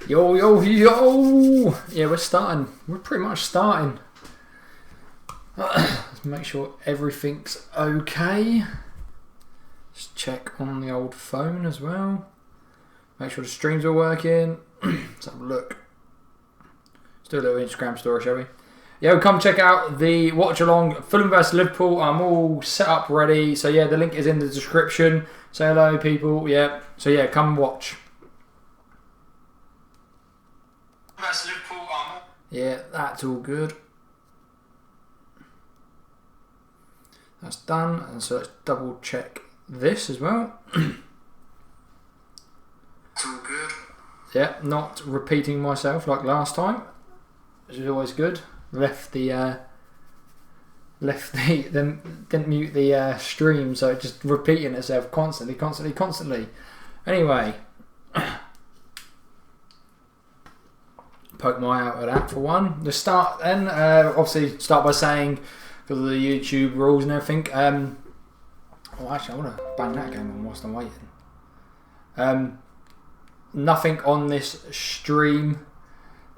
Yo, yo, yo! Yeah, we're starting. We're pretty much starting. Let's make sure everything's okay. Just check on the old phone as well. Make sure the streams are working. Let's have a look. Let's do a little Instagram story, shall we? Yeah, come check out the Watchalong Fulham vs Liverpool. I'm all set up ready. So yeah, the link is in the description. Say hello, people. Yeah. So yeah, come watch. Yeah, that's all good. That's done. And so let's double check this as well. It's all good. Yeah, not repeating myself like last time, which is always good. Didn't mute the stream, so it just repeating itself constantly. Anyway, poke my eye out of that for one. The start then, obviously start by saying, because of the YouTube rules and everything. Oh, actually, I want to bang that game on whilst I'm waiting. Nothing on this stream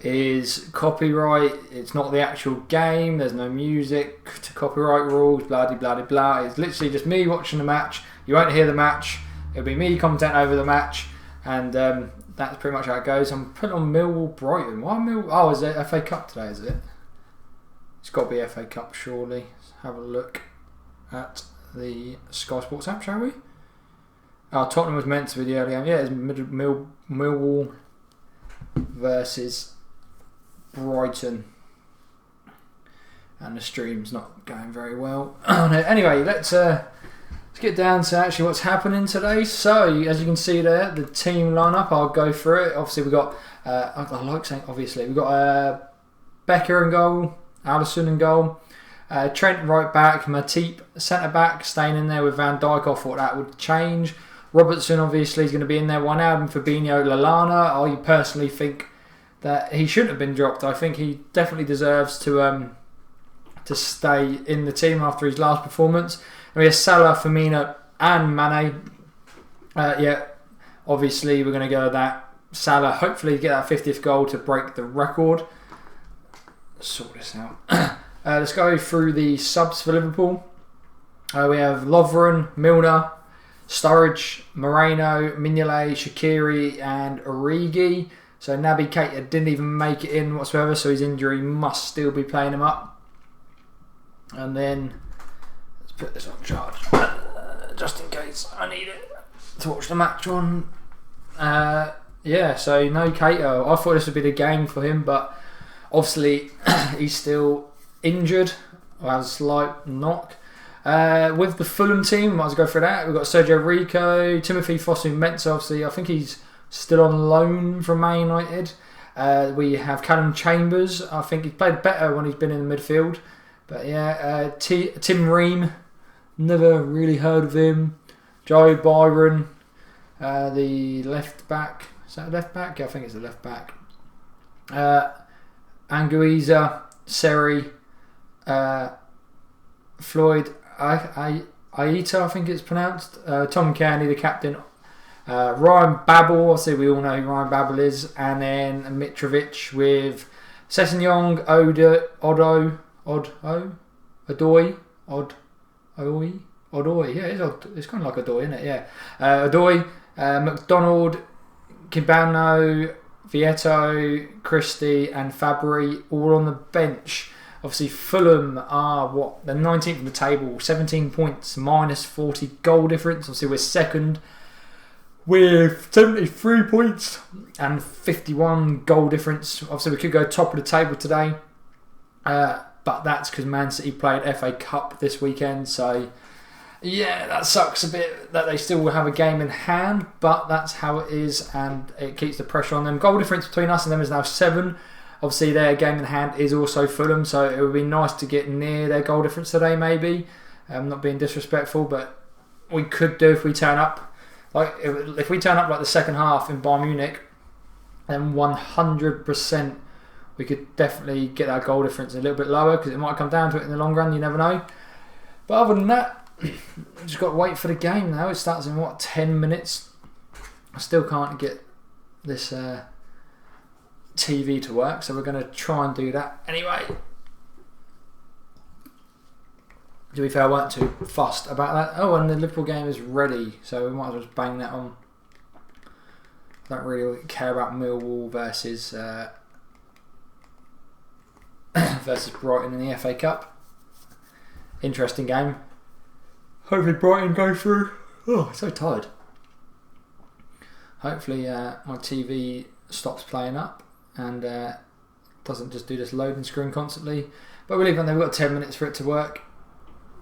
is copyright. It's not the actual game. There's no music to copyright rules. Blah blah blah blah. It's literally just me watching the match. You won't hear the match. It'll be me commentating over the match, and that's pretty much how it goes. I'm putting on Millwall Brighton. Why Millwall? Oh, is it FA Cup today? Is it? It's got to be FA Cup surely. Let's have a look at the Sky Sports app, shall we? Oh, Tottenham was meant to be the early game. Yeah, it's Millwall versus Brighton, and the stream's not going very well. Anyway, let's get down to actually what's happening today. So, as you can see there, the team lineup. I'll go through it. Obviously, we've got. I like saying obviously we've got Becker in goal, Alisson in goal, Trent right back, Matip centre back, staying in there with Van Dijk. I thought that would change. Robertson obviously is going to be in there. Wijnaldum, Fabinho, Lallana. I personally think that he shouldn't have been dropped. I think he definitely deserves to stay in the team after his last performance. And we have Salah, Firmino and Mane. Yeah, obviously we're going to go with that. Salah hopefully get that 50th goal to break the record. Let's sort this out. Let's go through the subs for Liverpool. We have Lovren, Milner, Sturridge, Moreno, Mignolet, Shaqiri and Origi. So Naby Keita didn't even make it in whatsoever, so his injury must still be playing him up. And then let's put this on charge just in case I need it to watch the match on. Yeah, so no Keita. I thought this would be the game for him, but obviously he's still injured or has a slight knock. With the Fulham team, might as well go for that. We've got Sergio Rico, Timothy Fosu-Mensah. Obviously, I think he's still on loan from Man United. We have Callum Chambers. I think he's played better when he's been in the midfield. But yeah, Tim Ream, never really heard of him. Joe Byron, the left back. Is that a left back? Yeah, I think it's a left back. Anguissa, Seri, Floyd Aita, I think it's pronounced. Tom Kearney, the captain. Ryan Babel, obviously we all know who Ryan Babel is. And then Mitrovic with Sessegnon, Odoi. Yeah, it's kind of like Odoi, isn't it? Yeah. Odoi, McDonald, Kibano, Vieto, Christie and Fabry all on the bench. Obviously Fulham are they're 19th in the table, 17 points, minus 40 goal difference. Obviously we're second with 73 points and 51 goal difference. Obviously we could go top of the table today, but that's because Man City played FA Cup this weekend, so yeah, that sucks a bit that they still have a game in hand, but that's how it is and it keeps the pressure on them. Goal difference between us and them is now 7. Obviously their game in hand is also Fulham, so it would be nice to get near their goal difference today maybe. Not being disrespectful, but we could do if we turn up. Like if we turn up like the second half in Bayern Munich, then 100% we could definitely get that goal difference a little bit lower, because it might come down to it in the long run, you never know. But other than that, just got to wait for the game now. It starts in 10 minutes. I still can't get this TV to work, so we're going to try and do that anyway. To be fair, I weren't too fussed about that. Oh, and the Liverpool game is ready, so we might as well just bang that on. I don't really care about Millwall versus versus Brighton in the FA Cup. Interesting game. Hopefully Brighton go through. Oh, so tired. Hopefully my TV stops playing up and doesn't just do this loading screen constantly. But we'll leave it. We've got 10 minutes for it to work.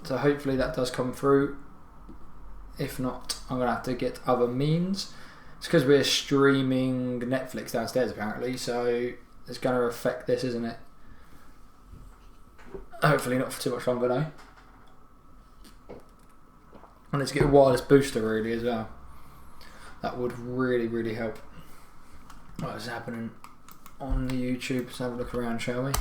So hopefully that does come through. If not, I'm going to have to get other means. It's because we're streaming Netflix downstairs apparently, so it's going to affect this, isn't it? Hopefully not for too much longer though. I need to get a wireless booster really as well. That would really, really help. What's happening on the YouTube? Let's have a look around, shall we?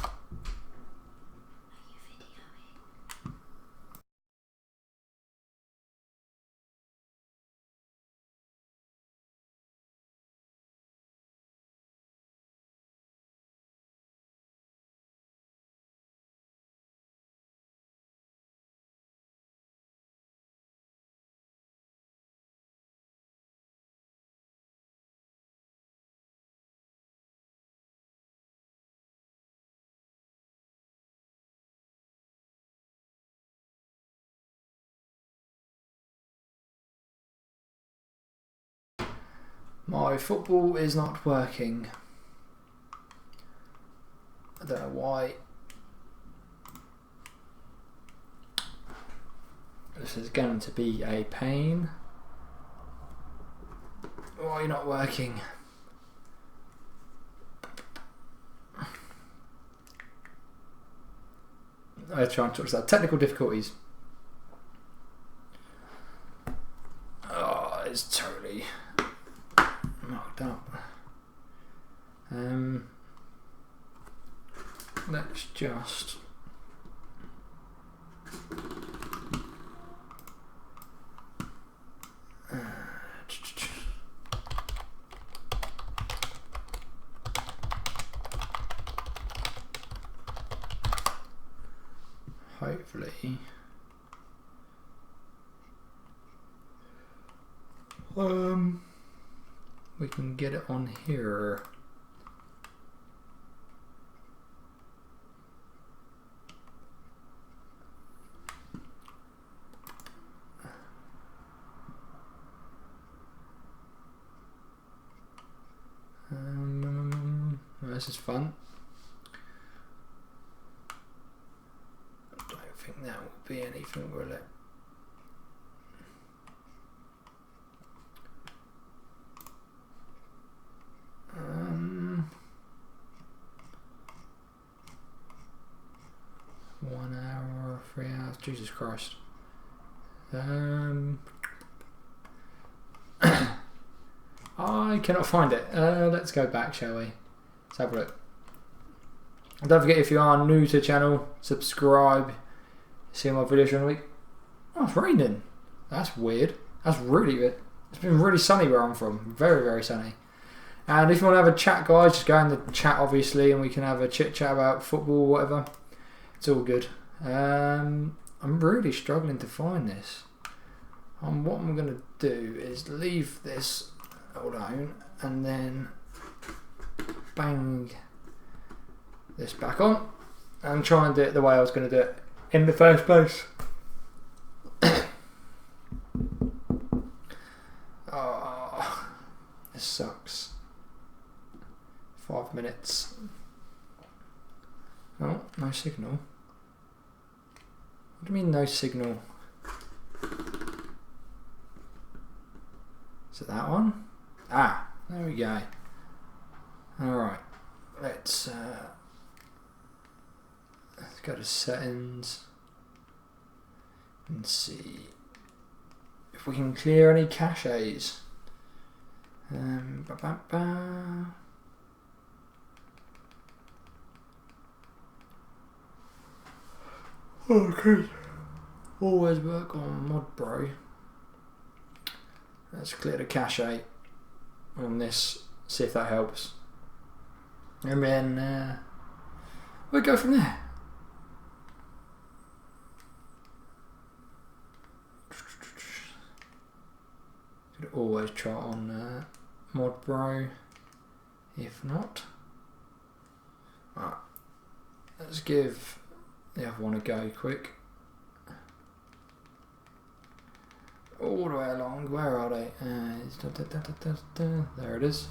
My football is not working. I don't know why. This is going to be a pain. Why are you not working? I try and talk about technical difficulties. Oh, it's totally knocked up. Let's just hopefully we can get it on here. This is fun. I don't think that will be anything, will it? One hour, 3 hours. Jesus Christ. I cannot find it. Let's go back, shall we? Let's have a look. And don't forget, if you are new to the channel, subscribe. See my videos during the week. Oh, it's raining. That's weird. That's really weird. It's been really sunny where I'm from. Very, very sunny. And if you want to have a chat, guys, just go in the chat, obviously, and we can have a chit chat about football or whatever. It's all good. I'm really struggling to find this. What I'm going to do is leave this alone and then bang this back on and try and do it the way I was going to do it in the first place. Oh, this sucks. 5 minutes. Oh, no signal. What do you mean no signal? Is it that one? Ah, there we go. Alright, let's go to settings and see if we can clear any caches. Okay. Always work on Mod Bro. Let's clear the cache on this, see if that helps. And then we'll go from there. Could always try on Mod Bro. If not, right, let's give the other one a go quick. All the way along, where are they? There it is.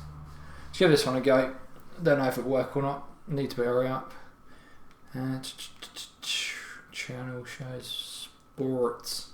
Let's give this one a go. Don't know if it'll work or not. Need to hurry up. Channel shows sports.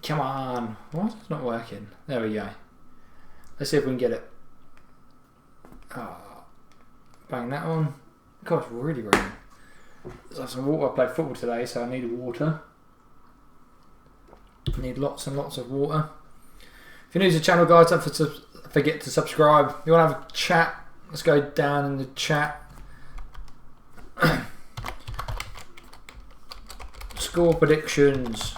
Come on. What? It's not working. There we go. Let's see if we can get it. Oh, bang that one. God, it's really raining. Let's have some water. I played football today, so I needed water. I need lots and lots of water. If you're new to the channel, guys, don't forget to subscribe. If you want to have a chat, let's go down in the chat. Score predictions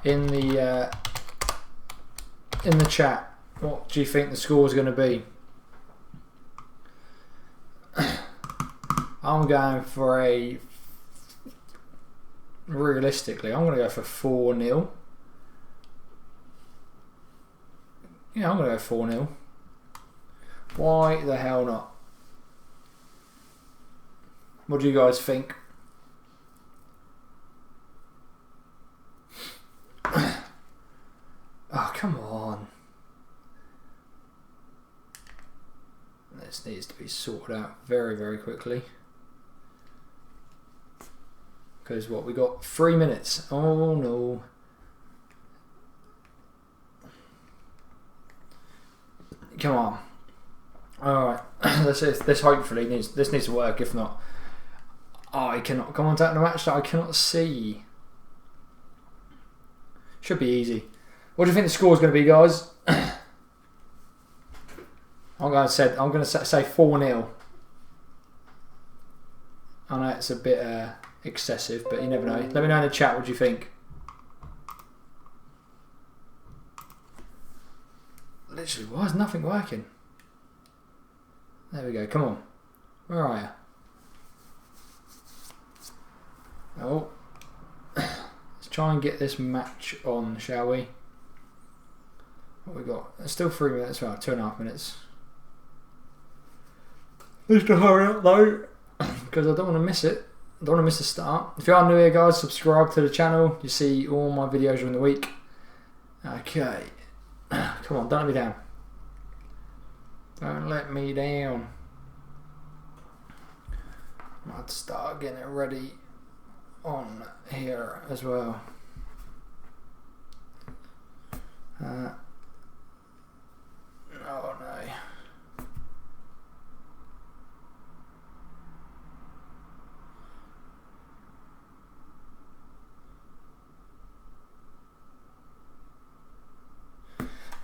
in the chat. What do you think the score is going to be? I'm going for realistically, I'm going to go for 4-0. Yeah, I'm going to go 4-0. Why the hell not? What do you guys think? Oh, come on. This needs to be sorted out very, very quickly. Because what, we got 3 minutes. Oh no. Come on. Alright. This hopefully needs to work. If not, I cannot commentate on a match that I cannot see. Should be easy. What do you think the score is going to be, guys? I'm going to say 4-0. I know it's a bit excessive, but you never know. Let me know in the chat what do you think. Literally, why is nothing working? There we go. Come on. Where are you? Oh. Let's try and get this match on, shall we? What we got? It's still 3 minutes, well, 2.5 minutes. Let's to hurry up though, because I don't want to miss it. I don't want to miss the start. If you are new here, guys, subscribe to the channel. You see all my videos during the week. Okay. Come on, don't let me down. Don't let me down. I might start getting it ready on here as well. Oh no.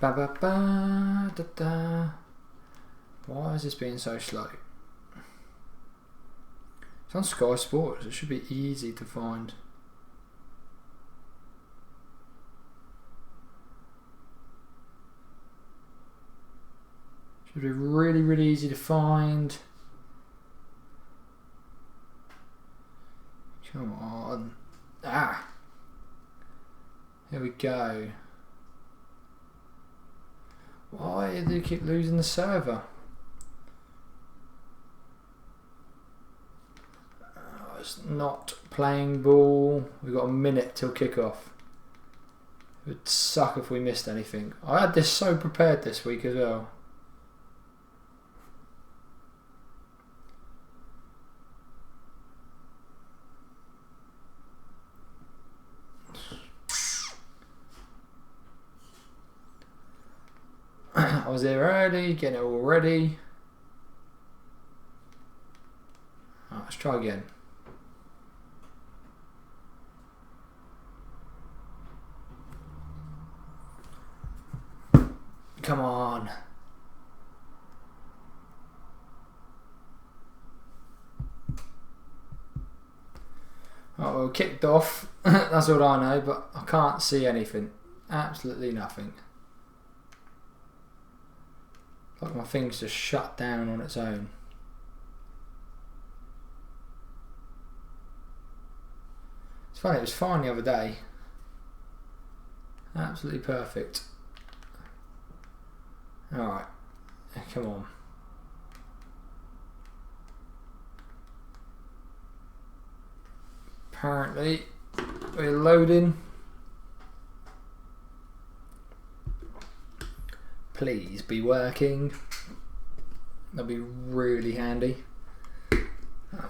Ba ba ba da da. Why is this being so slow? It's on Sky Sports. It should be easy to find. Should be really, really easy to find. Come on. Ah. Here we go. Why do you keep losing the server? Oh, it's not playing ball. We've got a minute till kickoff. It would suck if we missed anything. I had this so prepared this week as well. I was there early, getting it all ready. Right, let's try again. Oh, well, kicked off. That's all I know, but I can't see anything. Absolutely nothing. Like my thing's just shut down on its own. It's funny, it was fine the other day. Absolutely perfect. Alright, come on. Apparently, we're loading. Please be working. That'll be really handy.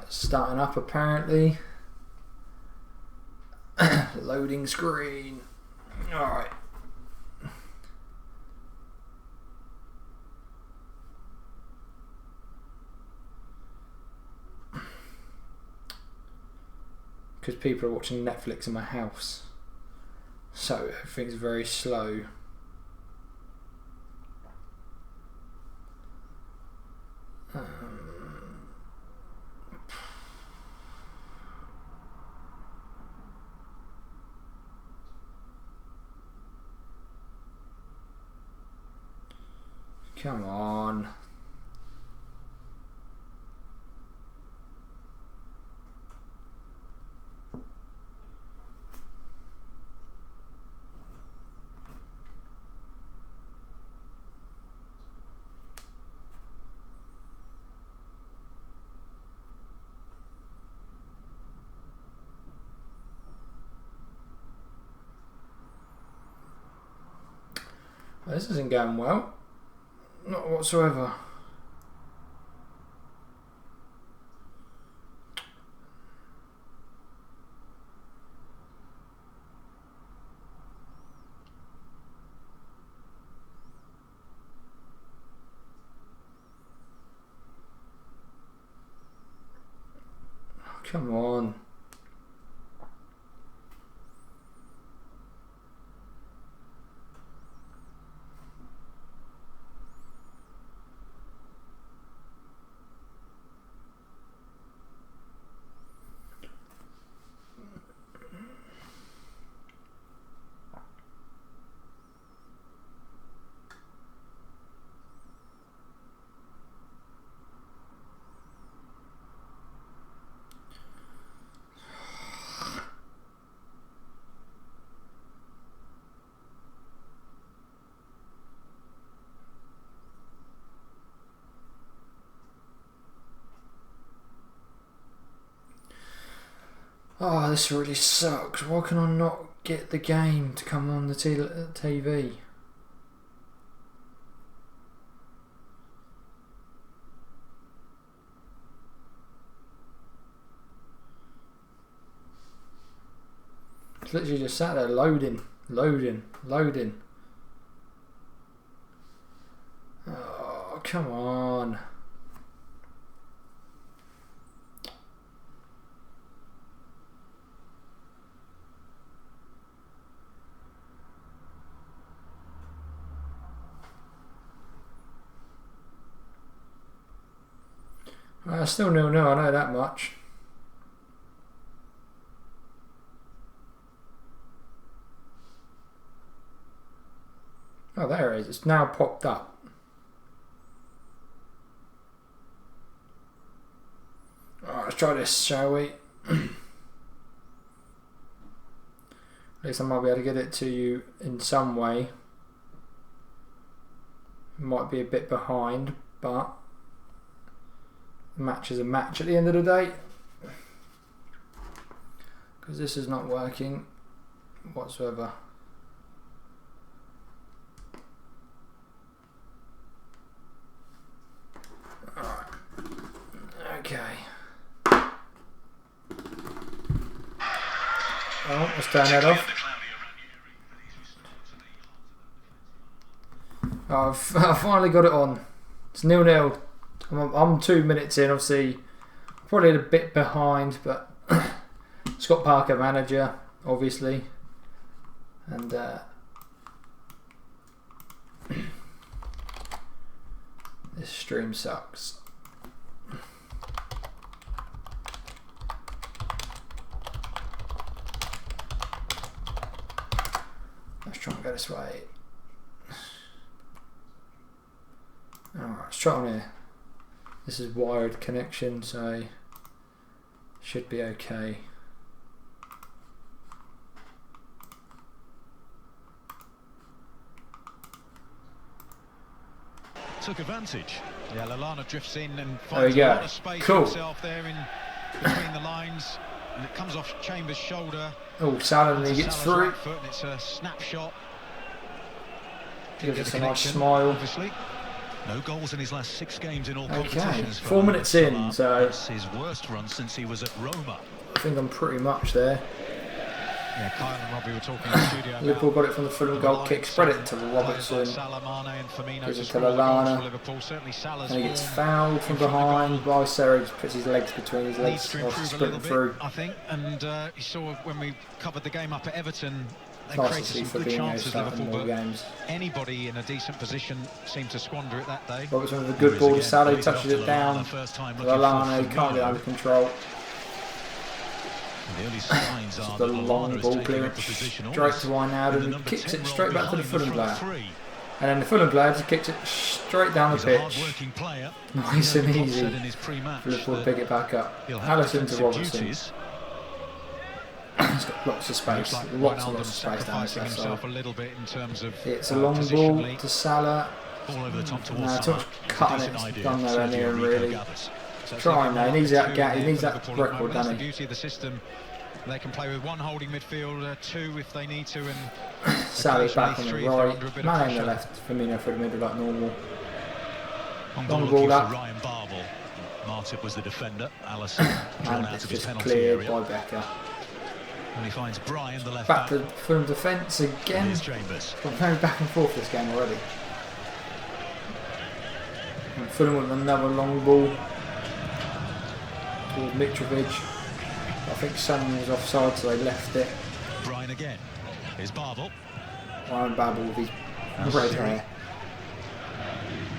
Starting up apparently. Loading screen. Alright. Because people are watching Netflix in my house. So everything's very slow. Come on. This isn't going well. Not whatsoever. Oh, come on. Oh, this really sucks. Why can I not get the game to come on the TV? It's literally just sat there loading. Oh, come on. Still 0-0, I know that much. Oh, there it is. It's now popped up. Alright, let's try this, shall we? At least I might be able to get it to you in some way. Might be a bit behind, but a match is a match at the end of the day. Because this is not working whatsoever. Alright. Okay. Oh, let's turn that off. I've finally got it on. It's 0-0. I'm 2 minutes in, obviously. Probably a bit behind, but Scott Parker manager, obviously. And this stream sucks. go this way. Alright, let's try on here. This is wired connection, so should be okay. Took advantage. Yeah, Lallana drifts in and There we finds a go. lot of space for Cool. himself there in between the lines, and it comes off Chambers' shoulder. Oh, Salah and he gets Salah's through. right foot, and it's a snapshot. Gives us a nice Connection, smile. obviously. No goals in his last 6 games in all Okay, competitions. 4 minutes in, so It's his worst run since he was at Roma. I think I'm pretty much there. Yeah, Kyle and Robbie were talking in the studio. Liverpool got it from the Fulham goal kick, spread it to Robertson, gives it to Lallana, and he gets fouled from behind. Bicero just puts his legs between his legs whilst he's sprinting through. I think, and you saw when we covered the game up at Everton, they Nice to created see some good Fabinho chances, starting Liverpool, more but games. anybody in a decent position seemed to squander it that day. Robertson with a good ball to Salah, he touches it down. Lallana, he can't get under control. The early signs Just are the that long Lallana is ball taking clearance up the position straight almost to Wijnaldum, in the and number kicks 10 it straight role back to the behind Fulham front player. three. And then the Fulham player just kicks it straight down the He's a pitch. hard-working player. Nice and Klopp easy. said in his pre-match For Liverpool to that pick it back up. he'll have Alisson to defensive Robertson. duties. He's got lots of space, Looks like lots Wijnaldum of space down sacrificing there. So himself a little bit in terms of it's a long ball to Salah. ball over the top towards No, too Salah. much cutting Decent it. idea. Done nowhere Sergio near him, Rico really. gathers. So Trying it's now, he like needs one that or gap, two he needs there that for Liverpool at the record, moment. That's doesn't the he? beauty of the system. They can play with one holding midfield, two if they need to, and Salah's back on the three if they're right, under a bit of man on the pressure. left, Firmino through the middle like normal. On Long goal ball looking up. for Ryan Babel. Martip was the defender. Alisson drawn And out it's of his just penalty cleared area. by Becker. And he finds Brian, the left Back back. to Fulham defence again. Here's Chambers. Got very back and forth this game already. And Fulham with another long ball towards Mitrovic. I think Son was offside, so they left it. Brian again. Here's Babel. Ryan Babel with his red hair.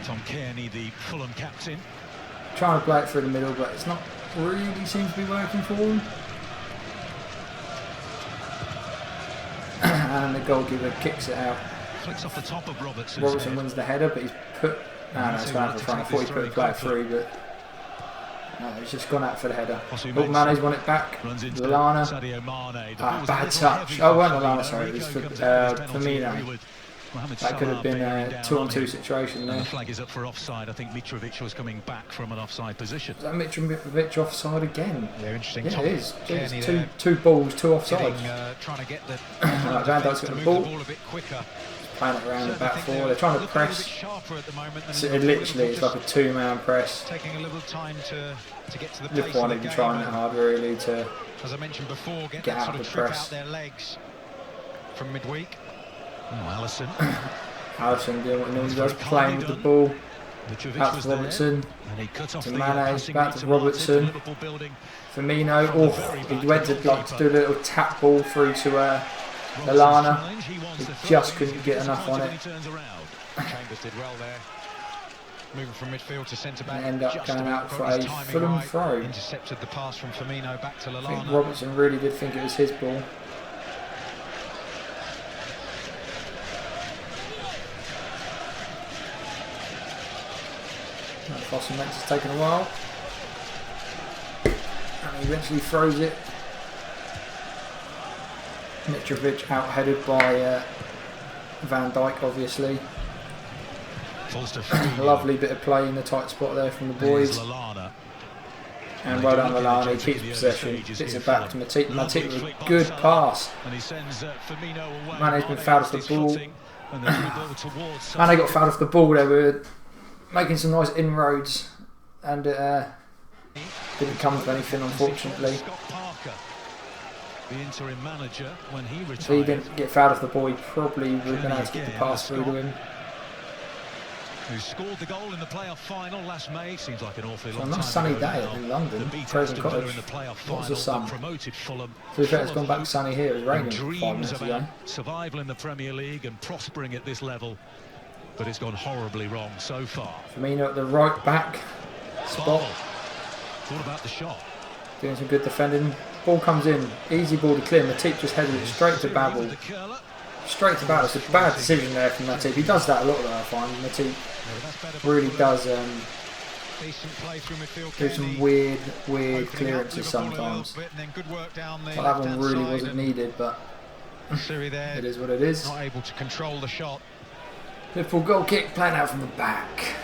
Tom Kearney, the Fulham captain. Trying to play it through the middle, but it's not really seems to be working for him. And the goalkeeper kicks it out. Flicks off the top of Robertson. Robertson wins the header, but he's put. No, it's gone out for front. I thought he put the player through, but no, he's just gone out for the header. Look, Mane's won it back. Lallana. Bad touch. Oh, well, Lallana, sorry. It was for Firmino. That could have been a 2-on-2 situation And there. the flag is up for offside. I think Mitrovic was coming back from an offside position. Is that Mitrovic offside again? Yeah, interesting. Yeah, Tom it is. Kearney It's there two balls, two offsides. trying to get the Right, Van Dijk's got to the move ball. the ball a bit quicker. Playing it around the Certainly back think four. They're trying to press. A bit sharper at the moment than So Liverpool. literally, it's like a two-man press. Taking a little time to get to the pace Liverpool of aren't the even game. trying that hard, really, to As I mentioned before, get Get that out sort of of the trip press. out their legs from midweek. Oh, Alisson. Alisson doing what he normally does, playing with the ball. Mitrovic Out was to there, Robertson. and he cut off To the Mane, passing back lead to to Robertson. Martin, Liverpool building. Firmino, From the oh, very he back, went the to like to goalkeeper. do a little tap ball through to Robertson's Lallana. challenge, he wants He the throw just in. couldn't He's get enough on disappointed it. when he turns around. Chambers did well there. Moving from midfield to centre back. And end up just going about out got for his a timing Fulham right. throw. Intercepted the pass from Firmino back to I think Lallana. Robertson really did think it was his ball. That Fossum makes it's taken a while. And he eventually throws it. Mitrovic out-headed by Van Dijk, obviously. Falls to Firmino. Lovely bit of play in the tight spot there from the There's boys. Lallana. And well done, Lallana. He keeps possession. Gets it back to Matip. Matip with a good pass. And he sends Firmino away. Mane's been fouled off the His ball. footing, and the through ball towards Mane got fouled off the ball. They were making some nice inroads, and it didn't come to anything, unfortunately. Scott Parker, the interim manager, when he retired. If he didn't get fouled off the ball, he probably would have been able to get the pass through to him. Who scored the goal in the playoff final last May? Seems like an awfully So a long nice time sunny ago day now. in London, The beat Crescent Aston Villa Cottage. in the playoff Lots final of that sun. promoted Fulham. To be fair, it's Full gone of back sunny here. It was and raining 5 dreams minutes ago. about survival in the Premier League and prospering at this level, but it's gone horribly wrong so far. Firmino at the right back spot, Babel. What about the shot? doing some good defending. Ball comes in, easy ball to clear. Matip just headed it straight to Babel. Straight to battle. It's a bad decision there from Matip. He does that a lot though, I find. Matip really does do some weird clearances sometimes. But that one really wasn't needed, but it is what it is. Not able to control the shot. Liverpool goal kick, playing out from the back.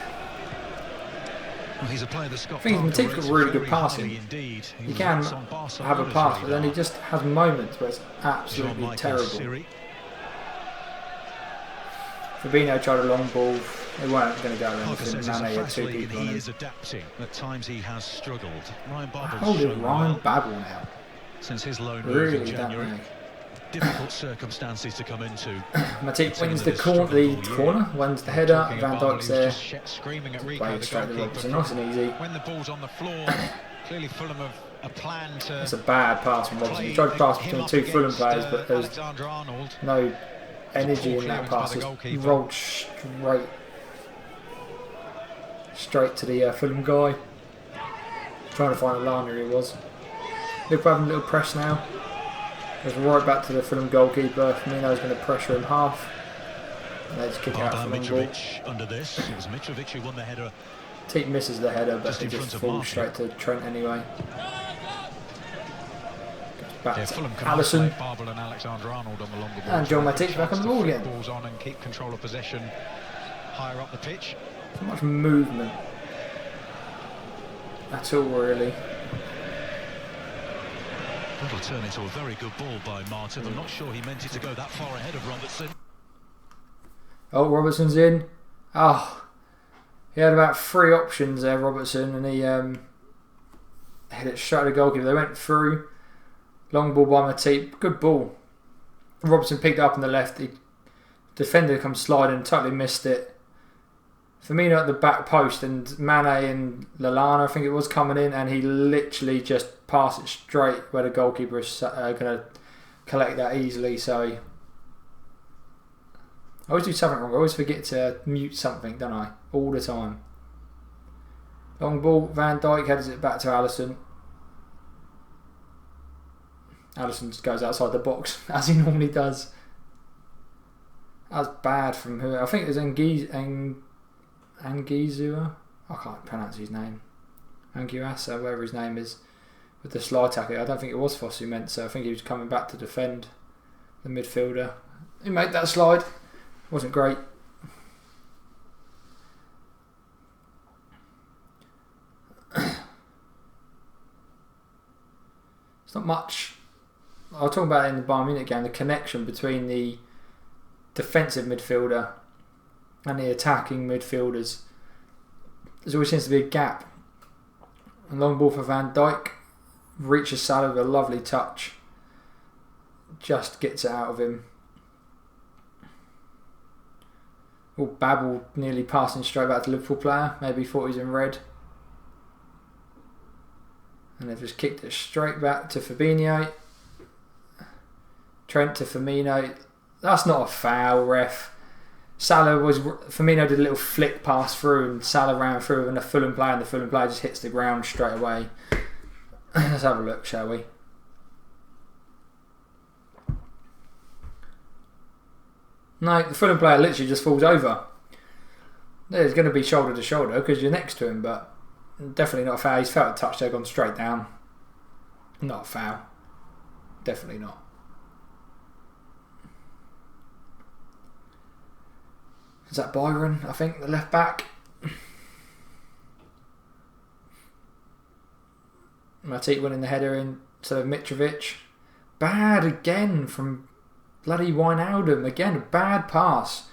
Well, he's a player that's got I think Matip's got really good passing. He can have a pass, but then he just has moments where it's absolutely terrible. Fabinho tried a long ball. They weren't going to go anything. Mane had two people on him. He is adapting. At times he has struggled. Ryan Babel's How old is shown Ryan well Babel now? Since his loan move Really, in January. Difficult circumstances to come into. Matip wins the corner, wins the header. Van Dijk's there. Play it straight to Robertson, nice and easy. When the ball's on the floor, clearly Fulham have a plan to. That's a bad pass from Robertson. He tried to pass between two Fulham players, but there was no energy in that pass. He rolled straight to the Fulham guy. Trying to find Lallana, he was. Liverpool having a little press now. Goes right back to the Fulham goalkeeper. Firmino's going to pressure him half. And they just kick it out for long ball. Under this, it was Mitrovic who won the header. Team misses the header, but it just falls straight to Trent anyway. Back to Alisson. And John Matip back on the ball again. Balls on and keep control of possession higher up the pitch. So much movement at all, really. That'll turn into a very good ball by Martin. I'm not sure he meant it to go that far ahead of Robertson. Oh, Robertson's in. Oh, he had about 3 options there, Robertson, and he hit it straight at the goalkeeper. They went through. Long ball by Matip. Good ball. Robertson picked it up on the left. The defender comes sliding, totally missed it. Firmino at the back post, and Mane and Lallana, I think it was, coming in, and he literally just passed it straight where the goalkeeper is going to collect that easily. So I always do something wrong. I always forget to mute something, don't I? All the time. Long ball. Van Dijk heads it back to Alisson. Alisson just goes outside the box as he normally does. That was bad from who? I think it was Angizua. I can't pronounce his name. Anguassa, whatever his name is, with the slide tackle. I don't think it was Foss who meant so. I think he was coming back to defend the midfielder. He made that slide. Wasn't great. It's not much. I'll talk about it in the Bayern Munich game. The connection between the defensive midfielder and the attacking midfielders. There always seems to be a gap. A long ball for Van Dijk. Reaches Salah with a lovely touch. Just gets it out of him. Oh, Babel nearly passing straight back to Liverpool player. Maybe thought he was in red. And they've just kicked it straight back to Fabinho. Trent to Firmino. That's not a foul, ref. Firmino did a little flick pass through and Salah ran through and the Fulham player just hits the ground straight away. Let's have a look, shall we? No, the Fulham player literally just falls over. There's going to be shoulder to shoulder because you're next to him, but definitely not a foul. He's felt a touch there, gone straight down. Not a foul. Definitely not. Is that Byron, I think, the left back? Matip winning the header instead of Mitrovic. Bad again from bloody Wijnaldum. Again, a bad pass.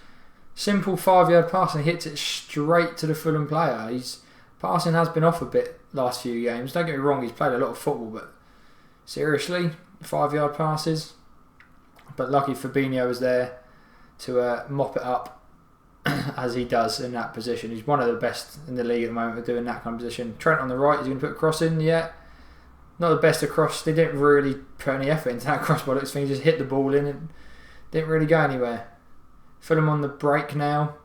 Simple 5-yard pass and he hits it straight to the Fulham player. His passing has been off a bit last few games. Don't get me wrong, he's played a lot of football, but seriously, 5-yard passes. But lucky Fabinho was there to mop it up. As he does in that position. He's one of the best in the league at the moment at doing that kind of position. Trent on the right, is he going to put a cross in? Yeah. Not the best across. They didn't really put any effort into that cross by looks thing. He just hit the ball in and didn't really go anywhere. Fulham on the break now.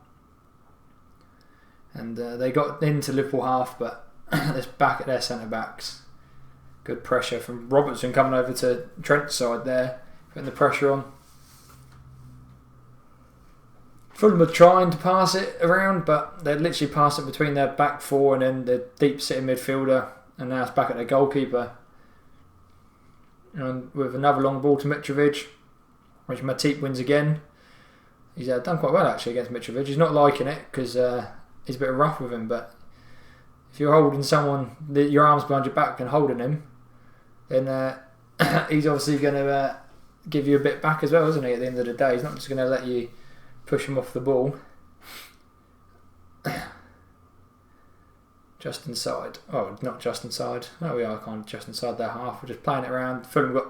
And they got into Liverpool half, but it's back at their centre backs. Good pressure from Robertson coming over to Trent's side there, putting the pressure on. Fulham are trying to pass it around, but they literally pass it between their back four and then the deep sitting midfielder, and now it's back at their goalkeeper. And with another long ball to Mitrovic, which Matip wins again. He's done quite well actually against Mitrovic. He's not liking it because he's a bit rough with him, but if you're holding someone, your arms behind your back and holding him, then he's obviously going to give you a bit back as well, isn't he, at the end of the day? He's not just going to let you push him off the ball. Just inside. Oh, not just inside. No, we are kind of just inside their half. We're just playing it around. Fulham got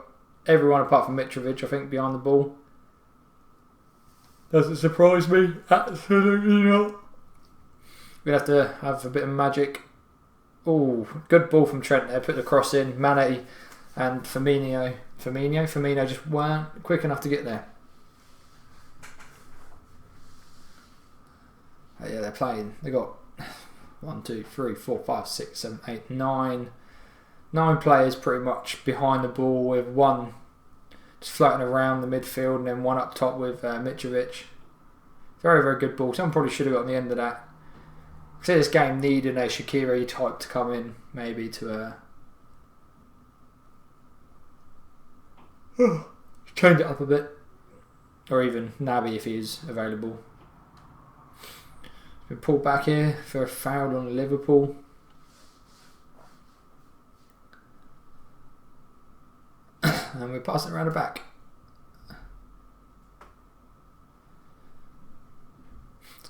everyone apart from Mitrovic, I think, behind the ball. Doesn't surprise me. Absolutely not. We'd have to have a bit of magic. Oh, good ball from Trent there. Put the cross in. Mane and Firmino just weren't quick enough to get there. Oh, yeah, they're playing. They got 1, 2, 3, 4, 5, 6, 7, 8, 9. 9 players pretty much behind the ball, with one just floating around the midfield and then one up top with Mitrovic. Very, very good ball. Someone probably should have got on the end of that. I say this game needed a Shaqiri type to come in, maybe to change it up a bit, or even Naby if he is available. Been pulled back here for a foul on Liverpool. And we're passing it around the back.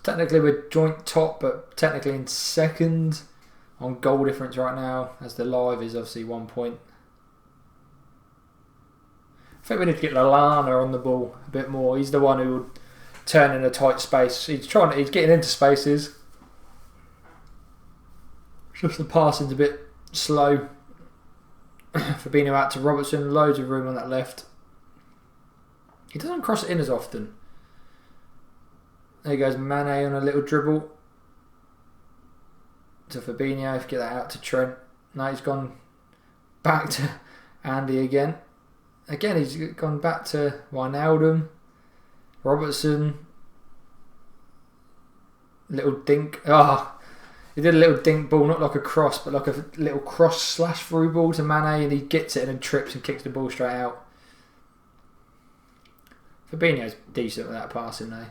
Technically we're joint top, but technically in second on goal difference right now, as the live is obviously 1 point. I think we need to get Lallana on the ball a bit more. He's the one who would turn in a tight space. He's getting into spaces. Just the passing's a bit slow. Fabinho out to Robertson, loads of room on that left. He doesn't cross it in as often. There goes Mane on a little dribble to Fabinho. Get that out to Trent. Now he's gone back to Andy again. Again, he's gone back to Wijnaldum. Robertson. Little dink. He did a little dink ball, not like a cross, but like a little cross slash through ball to Mane, and he gets it and then trips and kicks the ball straight out. Fabinho's decent with that passing though.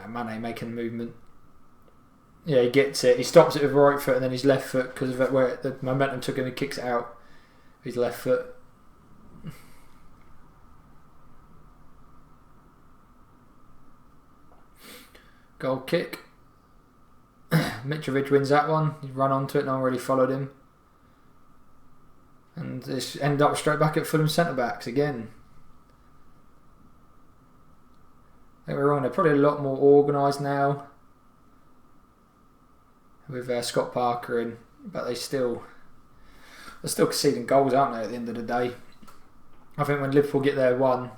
Mane making a movement. Yeah, he gets it. He stops it with right foot and then his left foot, because of where the momentum took him, he kicks it out with his left foot. Goal kick. Mitrovic wins that one. He's run onto it, no one really followed him. And this ended up straight back at Fulham centre backs again. I think we're wrong. They're probably a lot more organised now with Scott Parker in, but they're still conceding goals, aren't they? At the end of the day, I think when Liverpool get their one,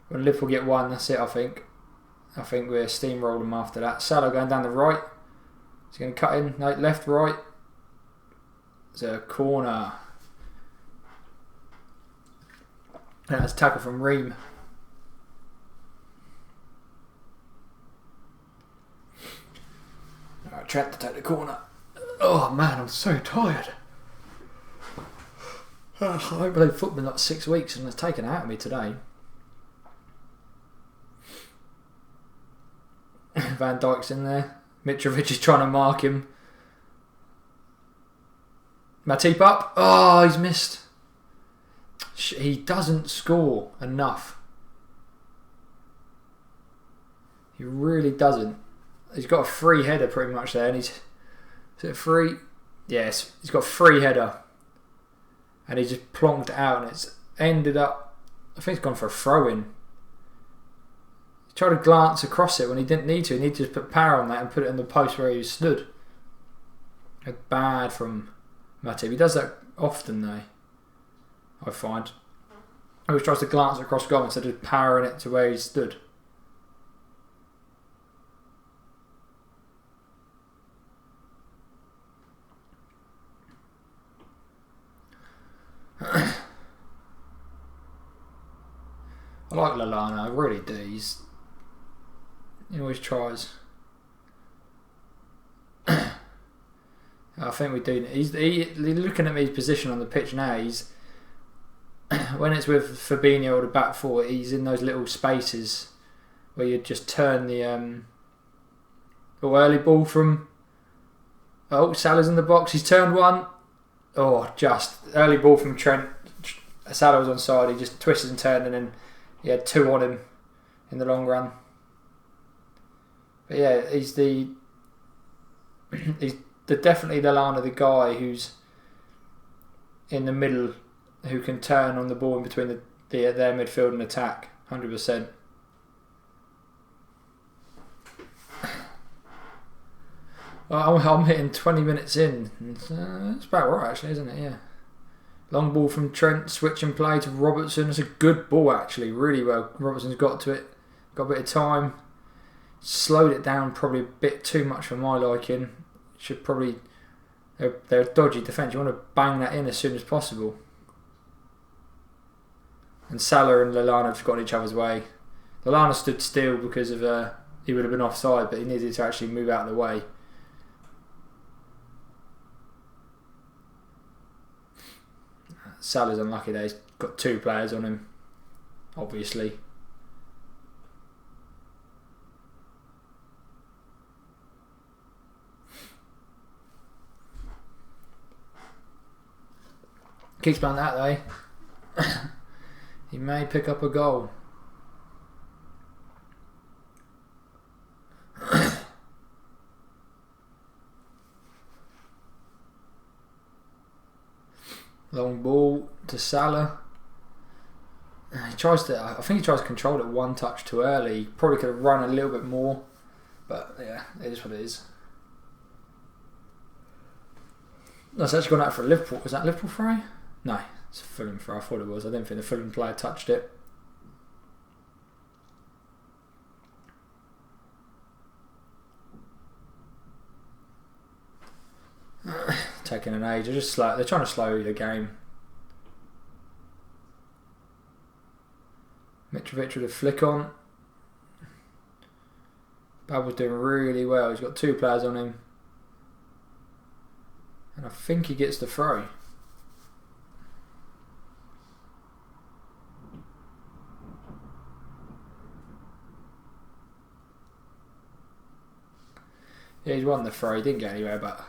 that's it. I think we're steamrolling them after that. Salah going down the right. He's going to cut in. No, left, right. There's a corner. That's a tackle from Ream. Alright, Trent to take the corner. Oh man, I'm so tired. I haven't played football in like 6 weeks and it's taken out of me today. Van Dijk's in there. Mitrovic is trying to mark him. Matip up. Oh, he's missed. He doesn't score enough. He really doesn't. He's got a free header pretty much there. And is it free? Yes, he's got a free header. And he just plonked it out and it's ended up, I think it's gone for a throw-in. He tried to glance across it when he didn't need to. He needed to just put power on that and put it in the post where he stood. Bad from Matip. He does that often though, I find. He always tries to glance across goal instead of powering it to where he stood. I like Lallana, I really do. He always tries. I think we do. He's looking at his position on the pitch now. He's when it's with Fabinho or the back four, he's in those little spaces where you just turn the early ball from. Oh, Salah's in the box. He's turned one. Oh, just early ball from Trent. Salah was onside. He just twisted and turned, and then he had 2 on him in the long run. But yeah, he's definitely Lallana, the guy who's in the middle, who can turn on the ball in between their midfield and attack, 100%. Well, I'm hitting 20 minutes in. It's about right, actually, isn't it? Yeah. Long ball from Trent, switch and play to Robertson. It's a good ball, actually, really well. Robertson's got to it, got a bit of time. Slowed it down probably a bit too much for my liking. Should probably... They're a dodgy defence. You want to bang that in as soon as possible. And Salah and Lallana have got in each other's way. Lallana stood still because of he would have been offside, but he needed to actually move out of the way. Salah's unlucky there. He's got 2 players on him, obviously. Keeps playing that way. He may pick up a goal. Long ball to Salah. I think he tries to control it 1 touch too early. Probably could have run a little bit more, but yeah, it is what it is. That's actually gone out for Liverpool. Was that Liverpool throw? No, it's a Fulham throw. I thought it was. I didn't think the Fulham player touched it. Taking an age. They're trying to slow the game. Mitrovic with a flick on. Babel's doing really well. He's got 2 players on him. And I think he gets the throw. Yeah, he's won the throw. He didn't get anywhere, but...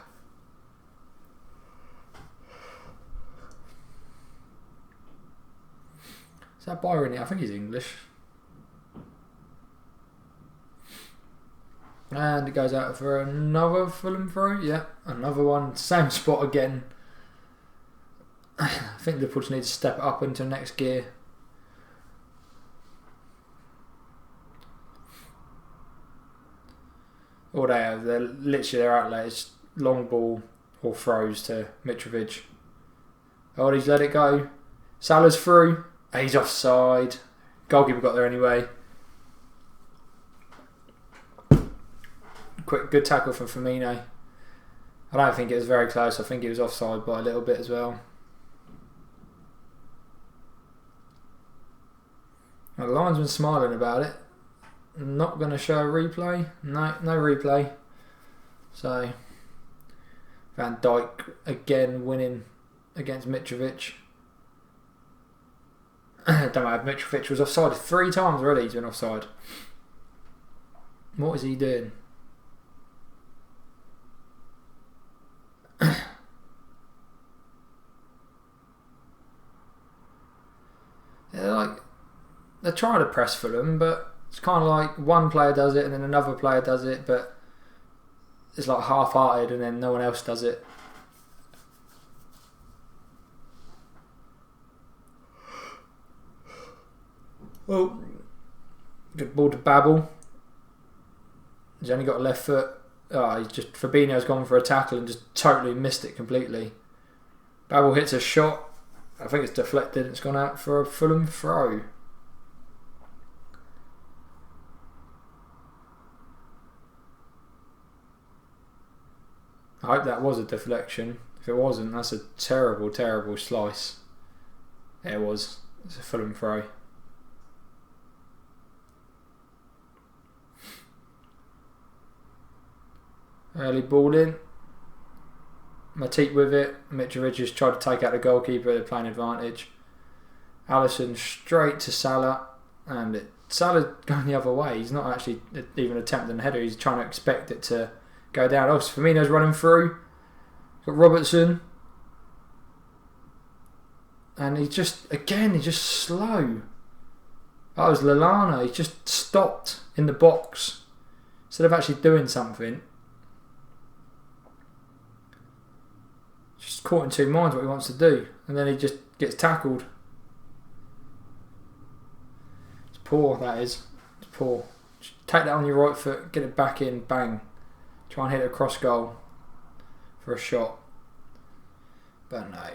Is that Byron? I think he's English. And it goes out for another Fulham throw. Yeah, another one. Same spot again. I think Liverpool just need to step it up into the next gear. All they have, they're literally their outlets, long ball or throws to Mitrovic. Oh, he's let it go. Salah's through. He's offside. Goalkeeper got there anyway. Good tackle from Firmino. I don't think it was very close. I think he was offside by a little bit as well. Now, the linesman's smiling about it. Not going to show a replay. No replay. So Van Dijk again winning against Mitrovic. Don't know if Mitrovic was offside 3 times already. He's been offside. What is he doing? They're trying to press Fulham, but it's kind of like one player does it and then another player does it, but it's like half-hearted and then no one else does it. Well, good ball to Babel. He's only got a left foot. Fabinho's gone for a tackle and just totally missed it completely. Babel hits a shot. I think it's deflected. It's gone out for a Fulham throw. I hope that was a deflection. If it wasn't, that's a terrible, terrible slice. It was. It's a Fulham throw. Early ball in. Matip with it. Mitrovic just tried to take out the goalkeeper. They're playing advantage. Alisson straight to Salah. And Salah going the other way. He's not actually even attempting a header. He's trying to expect it to go down. Oh, Firmino's running through. Got Robertson. And he's just slow. That was Lallana. He just stopped in the box instead of actually doing something. Just caught in two minds what he wants to do, and then he just gets tackled. It's poor, that is. It's poor. Just take that on your right foot, get it back in, bang. Try and hit a cross goal for a shot. But no.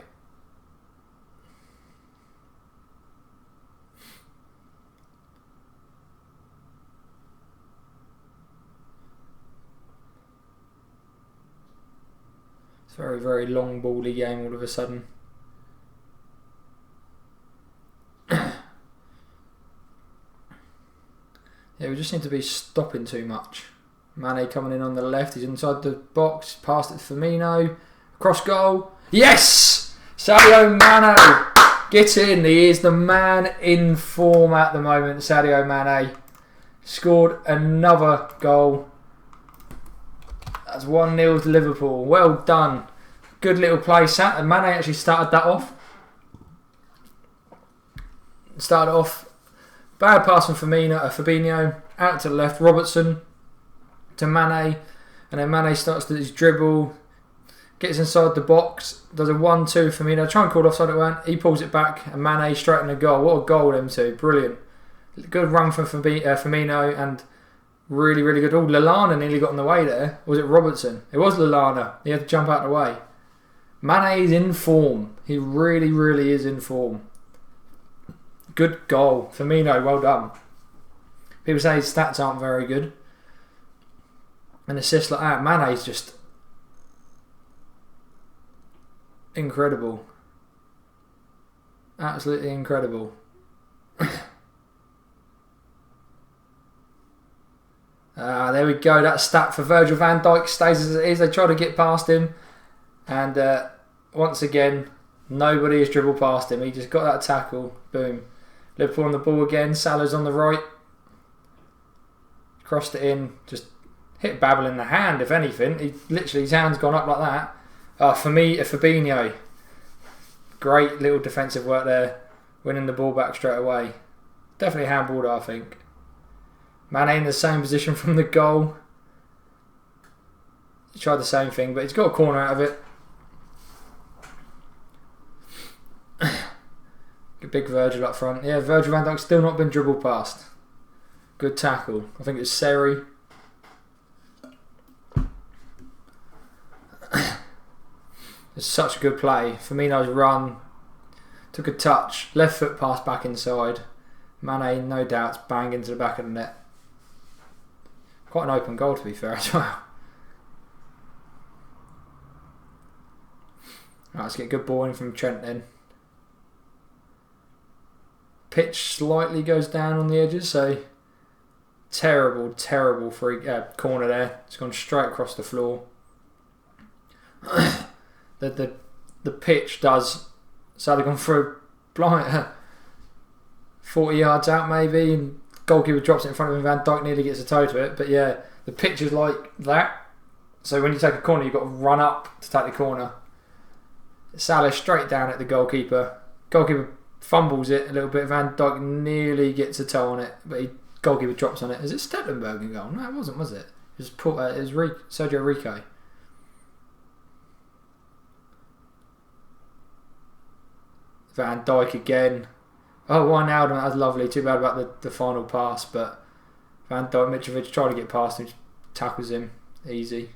Very, very long bally game all of a sudden. Yeah, we just seem to be stopping too much. Mane coming in on the left, he's inside the box, passed it to Firmino, cross goal. Yes! Sadio Mane! Get in, he is the man in form at the moment, Sadio Mane. Scored another goal. That's 1-0 to Liverpool. Well done. Good little play. Mane actually started that off. Started off. Bad pass from Fabinho. Out to the left. Robertson to Mane. And then Mane starts to his dribble. Gets inside the box. Does a 1-2 Firmino. Try and call offside it went. He pulls it back. And Mane straight in the goal. What a goal them two. Brilliant. Good run from Firmino and... Really, really good. Oh, Lallana nearly got in the way there. Or was it Robertson? It was Lallana. He had to jump out of the way. Mane is in form. He really, really is in form. Good goal. Firmino, well done. People say his stats aren't very good. An assist like that. Mane is just incredible. Absolutely incredible. There we go. That stat for Virgil van Dijk stays as it is. They try to get past him. And once again, nobody has dribbled past him. He just got that tackle. Boom. Liverpool on the ball again. Salah's on the right. Crossed it in. Just hit Babel in the hand, if anything. His hand's gone up like that. For me, Fabinho. Great little defensive work there. Winning the ball back straight away. Definitely handballed, I think. Mane in the same position from the goal. He tried the same thing, but he's got a corner out of it. Good big Virgil up front. Yeah, Virgil van Dijk's still not been dribbled past. Good tackle. I think it's Seri. It's such a good play. Firmino's run. Took a touch. Left foot pass back inside. Mane, no doubts, bang into the back of the net. Quite an open goal, to be fair, as well. Right, let's get a good ball in from Trent then. Pitch slightly goes down on the edges, so terrible, terrible free corner there. It's gone straight across the floor. the pitch does. So they've gone through blind 40 yards out maybe, and goalkeeper drops it in front of him. Van Dijk nearly gets a toe to it, but yeah, the pitch is like that. So when you take a corner, you've got to run up to take the corner. Salah straight down at the goalkeeper. Goalkeeper fumbles it a little bit. Van Dijk nearly gets a toe on it, but goalkeeper drops on it. Is it Stecklenburg in goal? No, it wasn't, was it? It was Sergio Rico. Van Dijk again. Oh, Wijnaldum, that was lovely. Too bad about the final pass, but Van Dijk, Mitrovic tried to get past him, tackles him. Easy.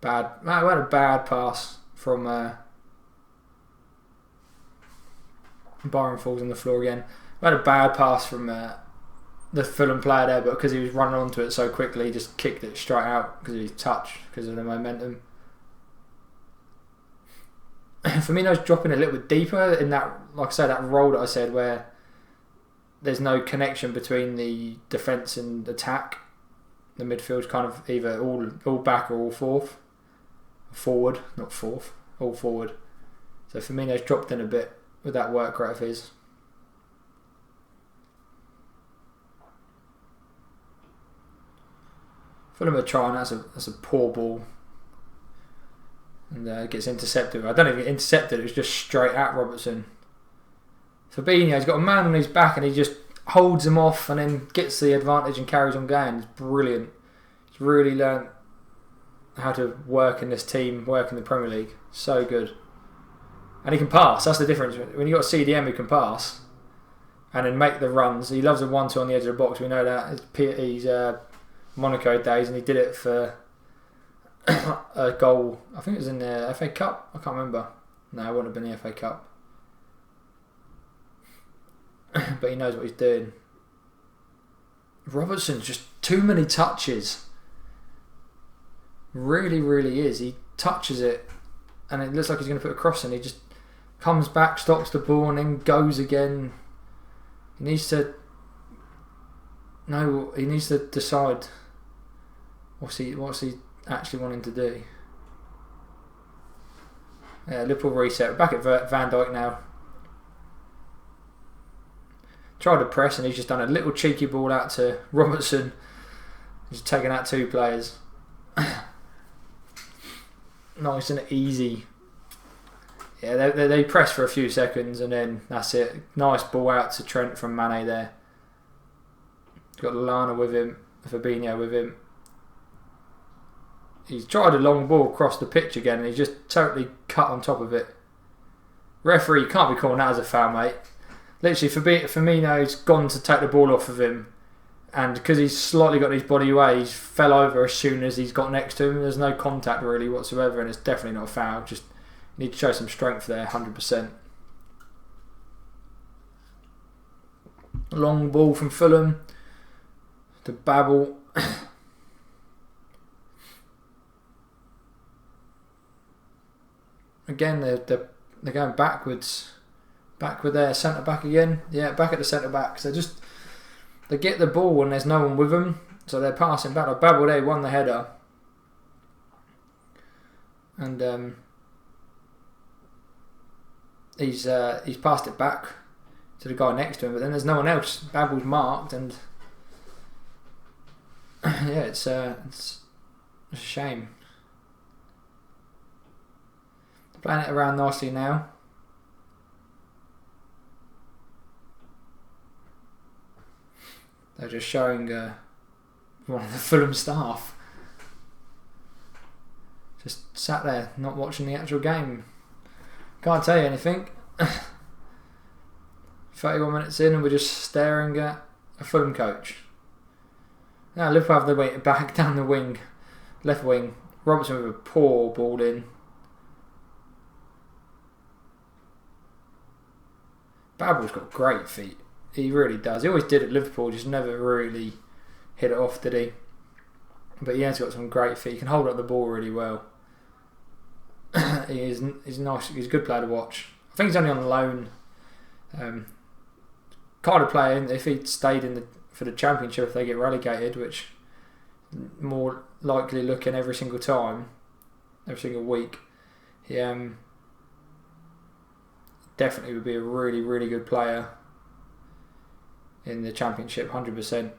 We had a bad pass from Byron falls on the floor again. We had a bad pass from the Fulham player there, but because he was running onto it so quickly, he just kicked it straight out because of his touch, because of the momentum. Firmino's dropping a little bit deeper in that, like I say, that role that I said where there's no connection between the defence and attack. The midfield's kind of either all back or all forward, not fourth, all forward. So Firmino's dropped in a bit with that work rate of his. Fulham are trying. That's a poor ball, and gets intercepted. I don't even get intercepted. It was just straight at Robertson. Fabinho's got a man on his back, and he just holds him off, and then gets the advantage and carries on going. It's brilliant. He's really learnt how to work in this team, work in the Premier League. So good, and he can pass. That's the difference. When you got a CDM who can pass, and then make the runs. He loves a 1-2 on the edge of the box. We know that. He's Monaco days, and he did it for a goal. I think it was in the FA Cup. I can't remember. No, it wouldn't have been the FA Cup. But he knows what he's doing. Robertson's just too many touches. Really, really is. He touches it, and it looks like he's going to put a cross in. He just comes back, stops the ball, and then goes again. He needs to. No, he needs to decide. What's he actually wanting to do? Yeah, Liverpool reset. We're back at Van Dijk now. Tried to press, and he's just done a little cheeky ball out to Robertson. He's taken out two players. Nice and easy. Yeah, they press for a few seconds, and then that's it. Nice ball out to Trent from Mane there. Got Lallana with him, Fabinho with him. He's tried a long ball across the pitch again, and he's just totally cut on top of it. Referee, you can't be calling that as a foul, mate. Literally, Firmino's gone to take the ball off of him, and because he's slightly got his body away, he's fell over as soon as he's got next to him. There's no contact really whatsoever, and it's definitely not a foul. Just need to show some strength there, 100%. Long ball from Fulham to Babel. Again, they're going backwards. Back with their centre back again. Yeah, back at the centre backs. They get the ball and there's no one with them, so they're passing back. Like Babel there won the header, and he's passed it back to the guy next to him, but then there's no one else. Babel's marked, and yeah, it's a shame. Playing it around nicely now. They're just showing one of the Fulham staff just sat there not watching the actual game. Can't tell you anything. 31 minutes in and we're just staring at a Fulham coach. Now Liverpool have the way back down the wing, left wing. Robertson with a poor ball in. Babel's got great feet. He really does. He always did at Liverpool, just never really hit it off, did he? But he has got some great feet. He can hold up the ball really well. He's nice. He's a good player to watch. I think he's only on loan. Kind of player, if he stayed for the Championship, if they get relegated, which more likely looking every single time, every single week, he definitely would be a really, really good player in the Championship, 100%.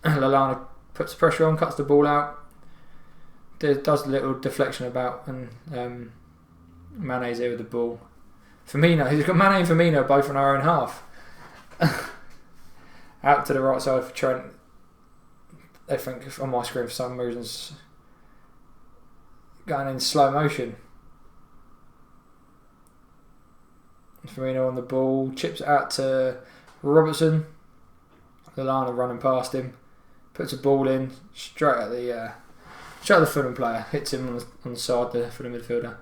Lallana puts pressure on, cuts the ball out, does a little deflection about, and Mane's there with the ball. Firmino, he's got Mane and Firmino both on our own half. Out to the right side for Trent. I think on my screen for some reasons going in slow motion. Firmino on the ball, chips it out to Robertson. Lallana running past him, puts a ball in straight at the Fulham player, hits him on the side there for the midfielder.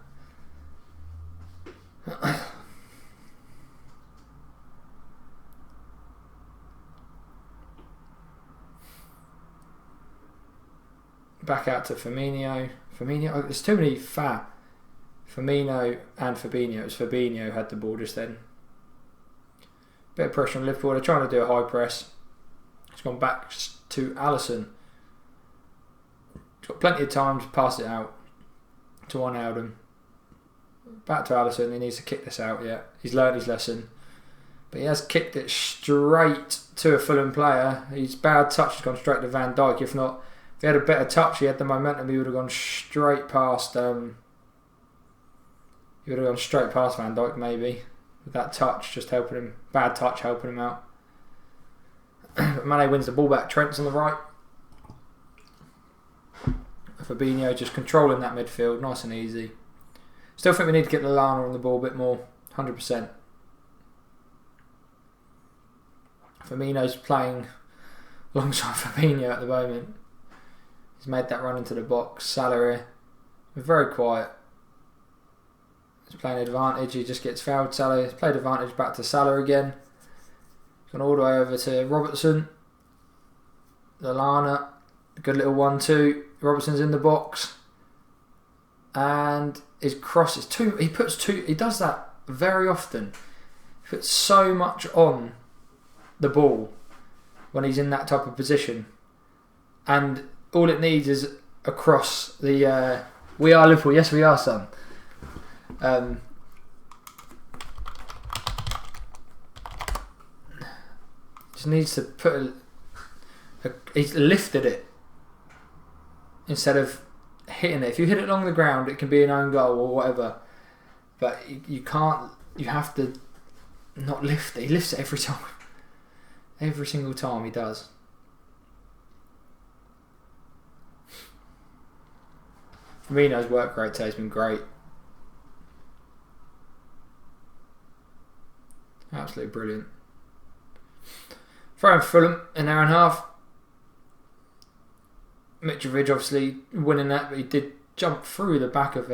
Back out to Firmino. There's too many Firmino and Fabinho. It was Fabinho had the ball just then. Bit of pressure on Liverpool. They're trying to do a high press. It's gone back to Alisson. He's got plenty of time to pass it out to Wijnaldum. Back to Alisson. He needs to kick this out. Yeah, he's learned his lesson, but he has kicked it straight to a Fulham player. His bad touch has gone straight to Van Dijk. If he had a better touch, he had the momentum, he would have gone straight past. He would have gone straight past Van Dijk maybe. With that touch just helping him. Bad touch helping him out. But Mane wins the ball back. Trent's on the right. Fabinho just controlling that midfield, nice and easy. Still think we need to get Lallana on the ball a bit more, 100%. Firmino's playing alongside Fabinho at the moment. He's made that run into the box. Salah here, very quiet. He's playing advantage, he just gets fouled. Salah has played advantage back to Salah again. He's gone all the way over to Robertson. Lallana, good little 1-2. Robertson's in the box. And his cross is too. He does that very often. He puts so much on the ball when he's in that type of position. And all it needs is a cross. We are Liverpool, yes we are, son. Just needs to put he's lifted it instead of hitting it. If you hit it along the ground, it can be an own goal or whatever, but you can't. You have to not lift it. He lifts it every time. Every single time he does. Firmino's work rate today has been great. Absolutely brilliant. Throwing Fulham an hour and a half. Mitrovic obviously winning that, but he did jump through the back of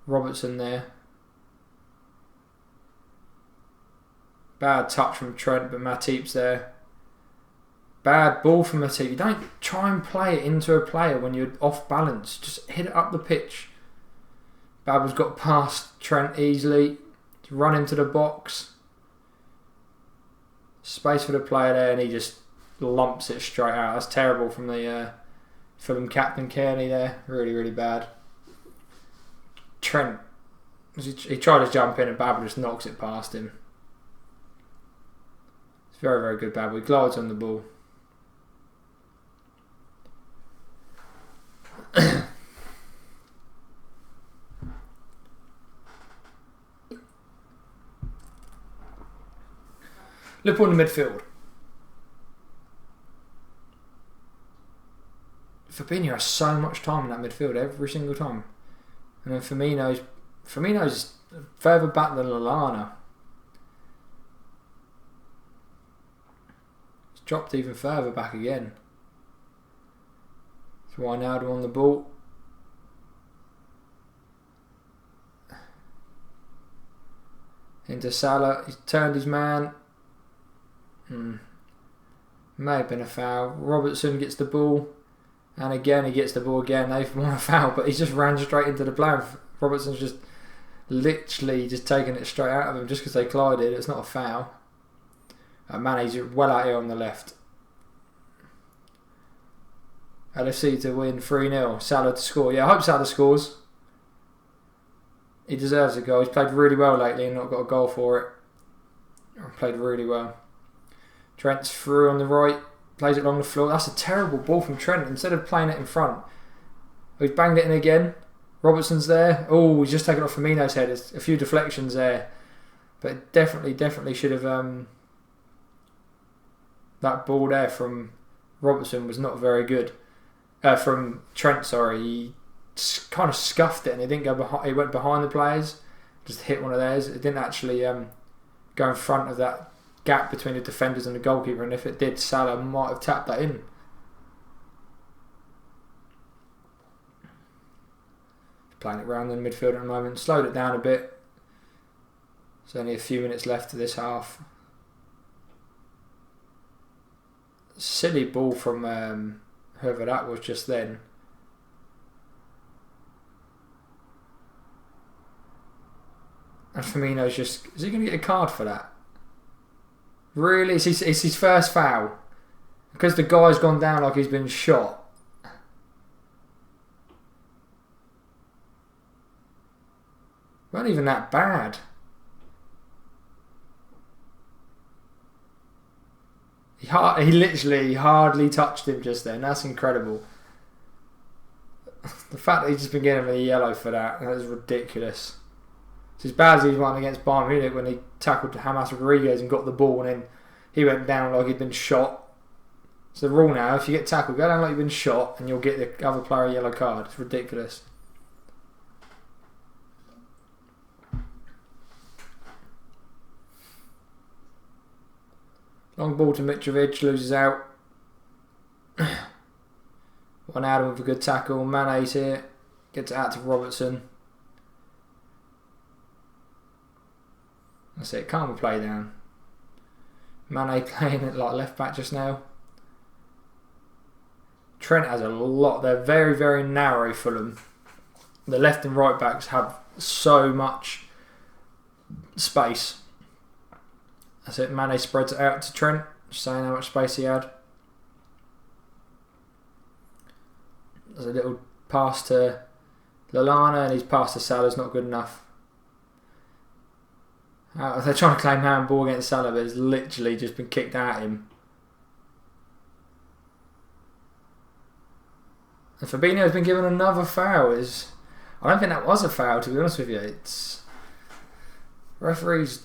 Robertson there. Bad touch from Trent, but Matip's there. Bad ball from Matip. You don't try and play it into a player when you're off balance. Just hit it up the pitch. Babel's got past Trent easily. Run into the box. Space for the player there, and he just lumps it straight out. That's terrible from the Fulham captain Kearney there. Really, really bad. Trent, he tried to jump in and Babel just knocks it past him. It's very, very good Babel. He glides on the ball. Liverpool in the midfield. Fabinho has so much time in that midfield every single time. And then Firmino's further back than Lallana. He's dropped even further back again. So Wijnaldum on the ball. Into Salah. He's turned his man. May have been a foul. Robertson gets the ball. And again, he gets the ball again. They've won a foul, but he's just ran straight into the player. Robertson's just literally just taking it straight out of him just because they collided. It's not a foul. Mane's well out here on the left. LFC to win 3-0. Salah to score. Yeah, I hope Salah scores. He deserves a goal. He's played really well lately and not got a goal for it. Played really well. Trent's through on the right. Plays it along the floor. That's a terrible ball from Trent. Instead of playing it in front, he's banged it in again. Robertson's there. Oh, he's just taken off Firmino's head. There's a few deflections there, but definitely should have. That ball there from Robertson was not very good. From Trent, sorry, he kind of scuffed it and it didn't go behind. It went behind the players, just hit one of theirs. It didn't actually go in front of that gap between the defenders and the goalkeeper, and if it did, Salah might have tapped that in. Playing it round in the midfield at the moment, slowed it down a bit. There's only a few minutes left to this half. Silly ball from whoever that was just then. And Firmino's just... Is he going to get a card for that? Really? It's his first foul. Because the guy's gone down like he's been shot. Not even that bad. He literally hardly touched him just then. That's incredible. The fact that he's just been getting a yellow for that is ridiculous. It's as bad as he won against Bayern Munich when he tackled James Rodriguez and got the ball and then he went down like he'd been shot. It's the rule now, if you get tackled, go down like you've been shot and you'll get the other player a yellow card. It's ridiculous. Long ball to Mitrovic, loses out. One Adam with a good tackle. Mane's here. Gets it out to Robertson. That's it. Calm the play down. Mane playing it like left back just now. Trent has a lot. They're very, very narrow, Fulham. The left and right backs have so much space. That's it. Mane spreads it out to Trent, just saying how much space he had. There's a little pass to Lallana, and his pass to Salah's not good enough. They're trying to claim handball against Salah, but it's literally just been kicked at him. And Fabinho's been given another foul. I don't think that was a foul, to be honest with you. It's referees.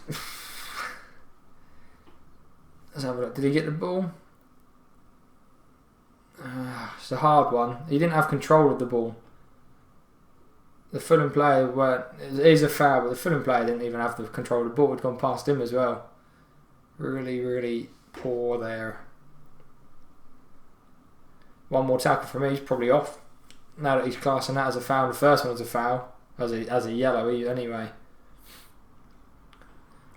Let's have a look. Did he get the ball? It's a hard one. He didn't have control of the ball. The Fulham player weren't. It is a foul, but the Fulham player didn't even have the control of the ball. It had gone past him as well. Really, really poor there. One more tackle from me. He's probably off. Now that he's classing that as a foul, the first one was a foul, as a yellow anyway.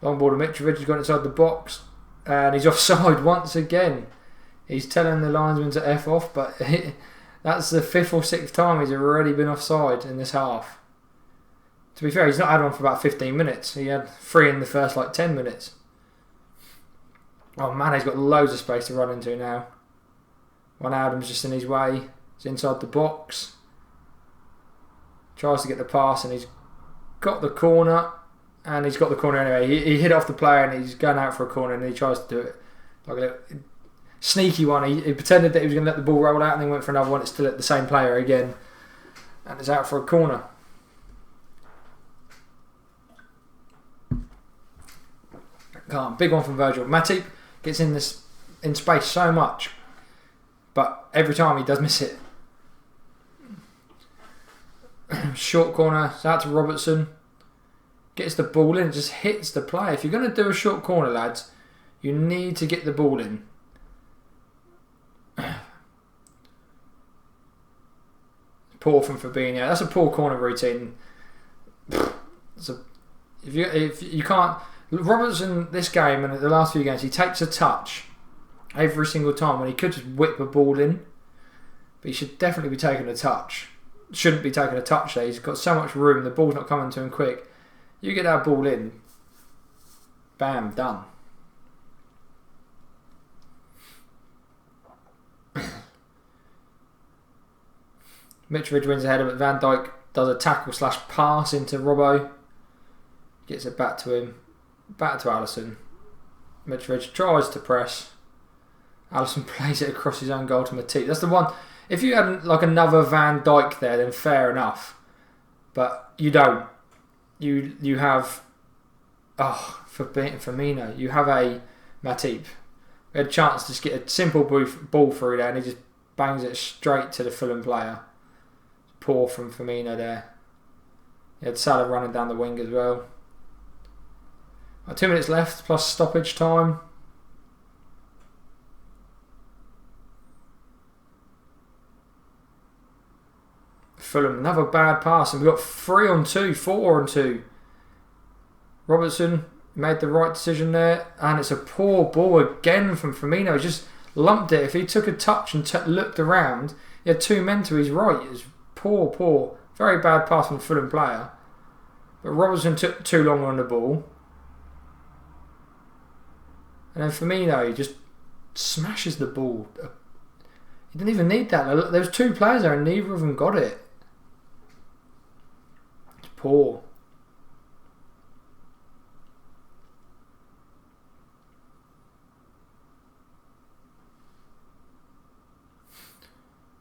Long ball to Mitrovic. He's gone inside the box. And he's offside once again. He's telling the linesman to F off, but that's the 5th or 6th time he's already been offside in this half. To be fair, he's not had one for about 15 minutes. He had 3 in the first 10 minutes. Oh man, he's got loads of space to run into now. One Adam's just in his way. He's inside the box. Tries to get the pass and he's got the corner. And he's got the corner anyway. He hit off the player and he's going out for a corner and he tries to do it like a little sneaky one. He pretended that he was going to let the ball roll out and then went for another one. It's still at the same player again. And it's out for a corner. Big one from Virgil. Matip gets in space so much. But every time he does miss it. Short corner. It's out to Robertson. Gets the ball in, just hits the player. If you're going to do a short corner, lads, you need to get the ball in. Poor from Fabinho. That's a poor corner routine. If you can't, Robertson this game and the last few games, he takes a touch every single time when he could just whip a ball in. But he should definitely be taking a touch. Shouldn't be taking a touch there. He's got so much room. The ball's not coming to him quick. You get that ball in, bam, done. Mitrovic wins ahead of it. Van Dijk does a tackle / pass into Robbo. Gets it back to him. Back to Alisson. Mitrovic tries to press. Alisson plays it across his own goal to Matip. That's the one. If you had another Van Dijk there, then fair enough. But you don't. You have Firmino. You have a Matip. We had a chance to just get a simple ball through there, and he just bangs it straight to the Fulham player. Poor from Firmino there. He had Salah running down the wing as well. 2 minutes left plus stoppage time. Fulham, another bad pass, and we've got 3-on-2, 4-on-2. Robertson made the right decision there, and it's a poor ball again from Firmino. He just lumped it. If he took a touch and looked around, he had 2 men to his right. It was poor, very bad pass from the Fulham player. But Robertson took too long on the ball. And then Firmino, he just smashes the ball. He didn't even need that. There was 2 players there and neither of them got it. It's poor.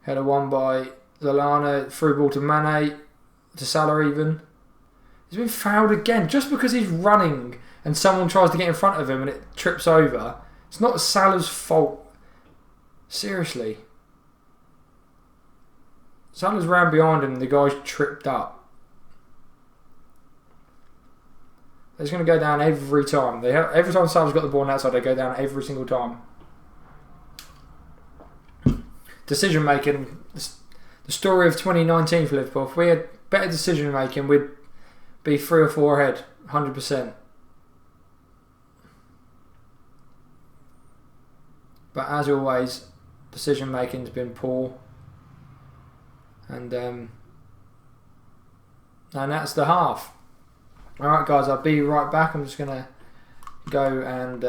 Header won by Lallana, through ball to Mane, to Salah even. He's been fouled again just because he's running and someone tries to get in front of him and it trips over. It's not Salah's fault. Seriously. Salah's ran behind him and the guy's tripped up. It's going to go down every time. Every time Salah's got the ball on that side, they go down every single time. Decision making, the story of 2019 for Liverpool. If we had better decision making, we'd be 3 or 4 ahead, 100%. But as always, decision making's been poor, and that's the half. All right, guys, I'll be right back. I'm just gonna go and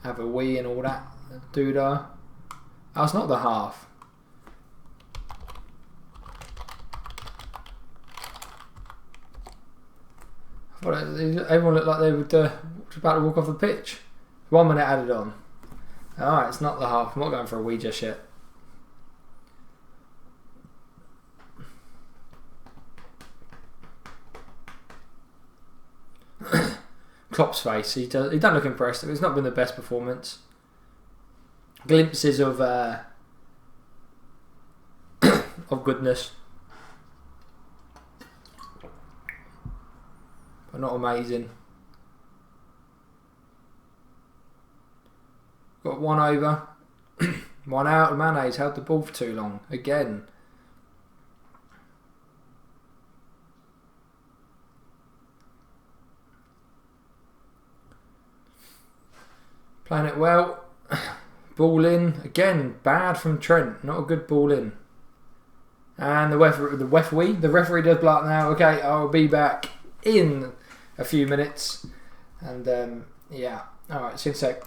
have a wee and all that doodah. Oh, it's not the half. I thought everyone looked like they were about to walk off the pitch. 1 minute added on. Alright, it's not the half. I'm not going for a wee just yet. Klopp's face. He don't look impressed. It's not been the best performance. Glimpses of goodness, but not amazing. Got 1 over, 1 out. Mane's held the ball for too long again. Playing it well. Ball in again. Bad from Trent. Not a good ball in. And the referee does block now. Okay, I'll be back in a few minutes. And yeah. All right. See you in a sec.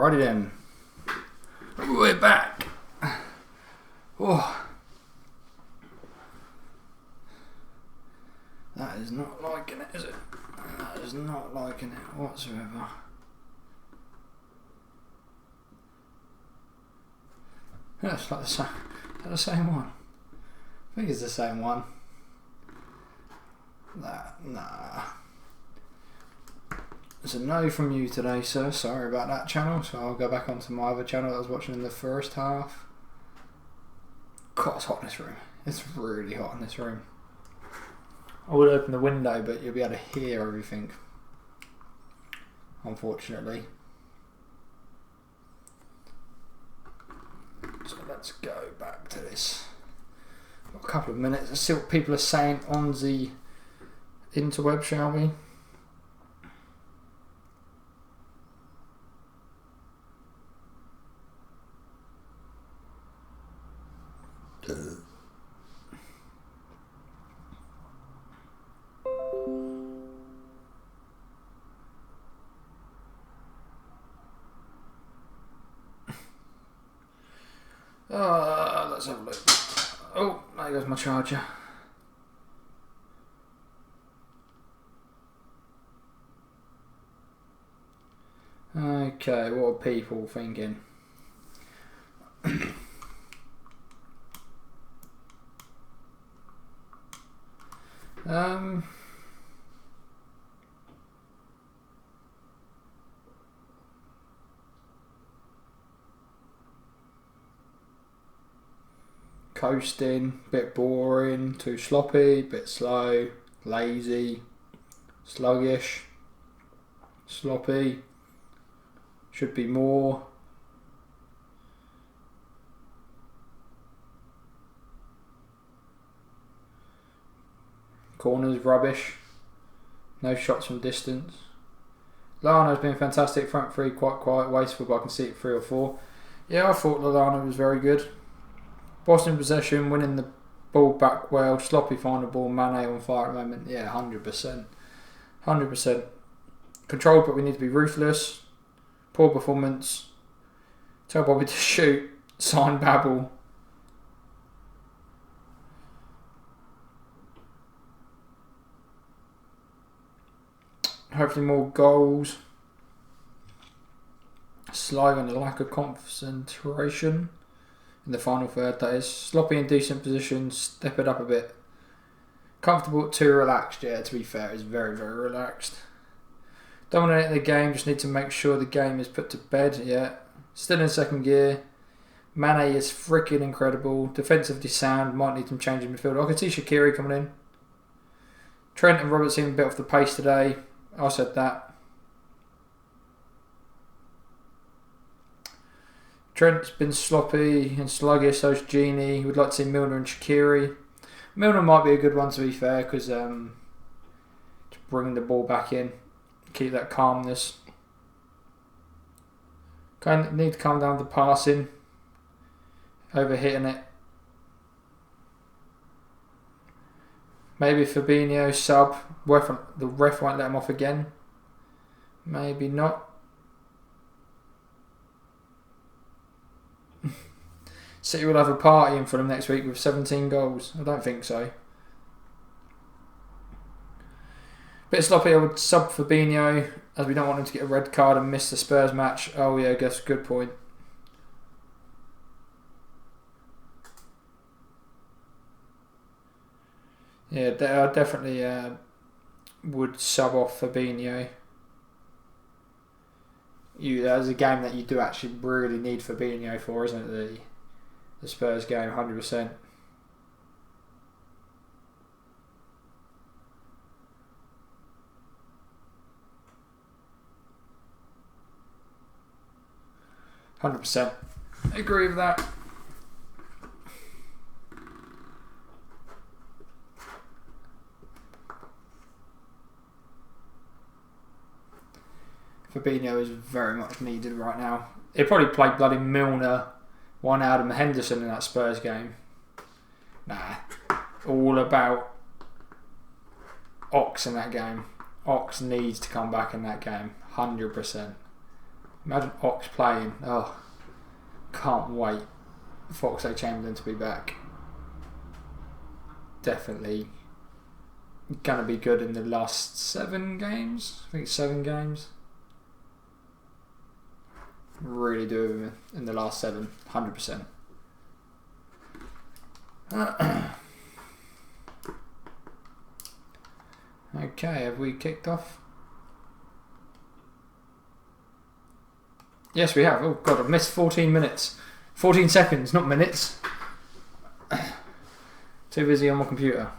Alrighty then. We're back. Oh. That is not liking it, is it? That is not liking it whatsoever. That's like the same one. I think it's the same one. Nah. It's a no from you today, sir. Sorry about that channel. So I'll go back onto my other channel that I was watching in the first half. God, it's hot in this room. It's really hot in this room. I would open the window, but you'll be able to hear everything. Unfortunately. So let's go back to this. Got a couple of minutes. Let's see what people are saying on the interweb, shall we? Let's have a look. Oh, there goes my charger. Okay, what are people thinking? Coasting, bit boring, too sloppy, bit slow, lazy, sluggish, sloppy, should be more. Corners rubbish, no shots from distance. Lallana's been fantastic, front three quite quiet, wasteful, but I can see it 3 or 4. Yeah, I thought Lallana was very good. Boston possession, winning the ball back well, sloppy final ball, Mane on fire at the moment. Yeah, 100%. 100%. Controlled, but we need to be ruthless. Poor performance. Tell Bobby to shoot. Sign Babel. Hopefully more goals. Slide and a lack of concentration. In the final third, that is. Sloppy in decent positions, step it up a bit. Comfortable, too relaxed. Yeah, to be fair, it's very, very relaxed. Dominating the game, just need to make sure the game is put to bed. Yeah, still in second gear. Mane is freaking incredible. Defensively sound, might need some change in midfield. I can see Shaqiri coming in. Trent and Roberts seem a bit off the pace today. I said that. Trent's been sloppy and sluggish, so's Genie. We'd like to see Milner and Shaqiri. Milner might be a good one, to be fair, because to bring the ball back in, keep that calmness. Kind of need to calm down the passing, overhitting it. Maybe Fabinho sub. The ref won't let him off again. Maybe not. City will have a party in Fulham next week with 17 goals. I don't think so. Bit sloppy, I would sub Fabinho, as we don't want him to get a red card and miss the Spurs match. Oh yeah, I guess, good point. Yeah, I definitely would sub off Fabinho. That's a game that you do actually really need Fabinho for, isn't it? The Spurs game, 100%. I agree with that. Fabinho is very much needed right now. He'll probably play bloody Milner, one Adam Henderson in that Spurs game. Nah, all about Ox in that game. Ox needs to come back in that game, 100%. Imagine Ox playing. Oh, can't wait for Oxlade-Chamberlain to be back. Definitely gonna be good in the last 7 games. I think 7 games. Really do him in the last 7, 100%. Okay, have we kicked off? Yes, we have. Oh god, I've missed 14 minutes. 14 seconds, not minutes. Too busy on my computer.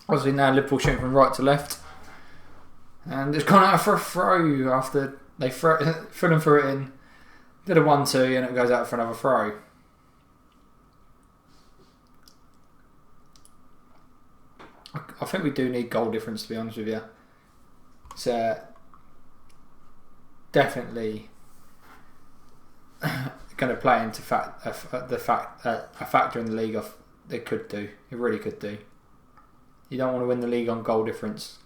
Obviously now Liverpool shooting from right to left. And it's gone out for a throw after they Fulham threw it in. Did a 1-2 and it goes out for another throw. I think we do need goal difference, to be honest with you. It's definitely going to play into a factor in the league. It could do. It really could do. You don't want to win the league on goal difference.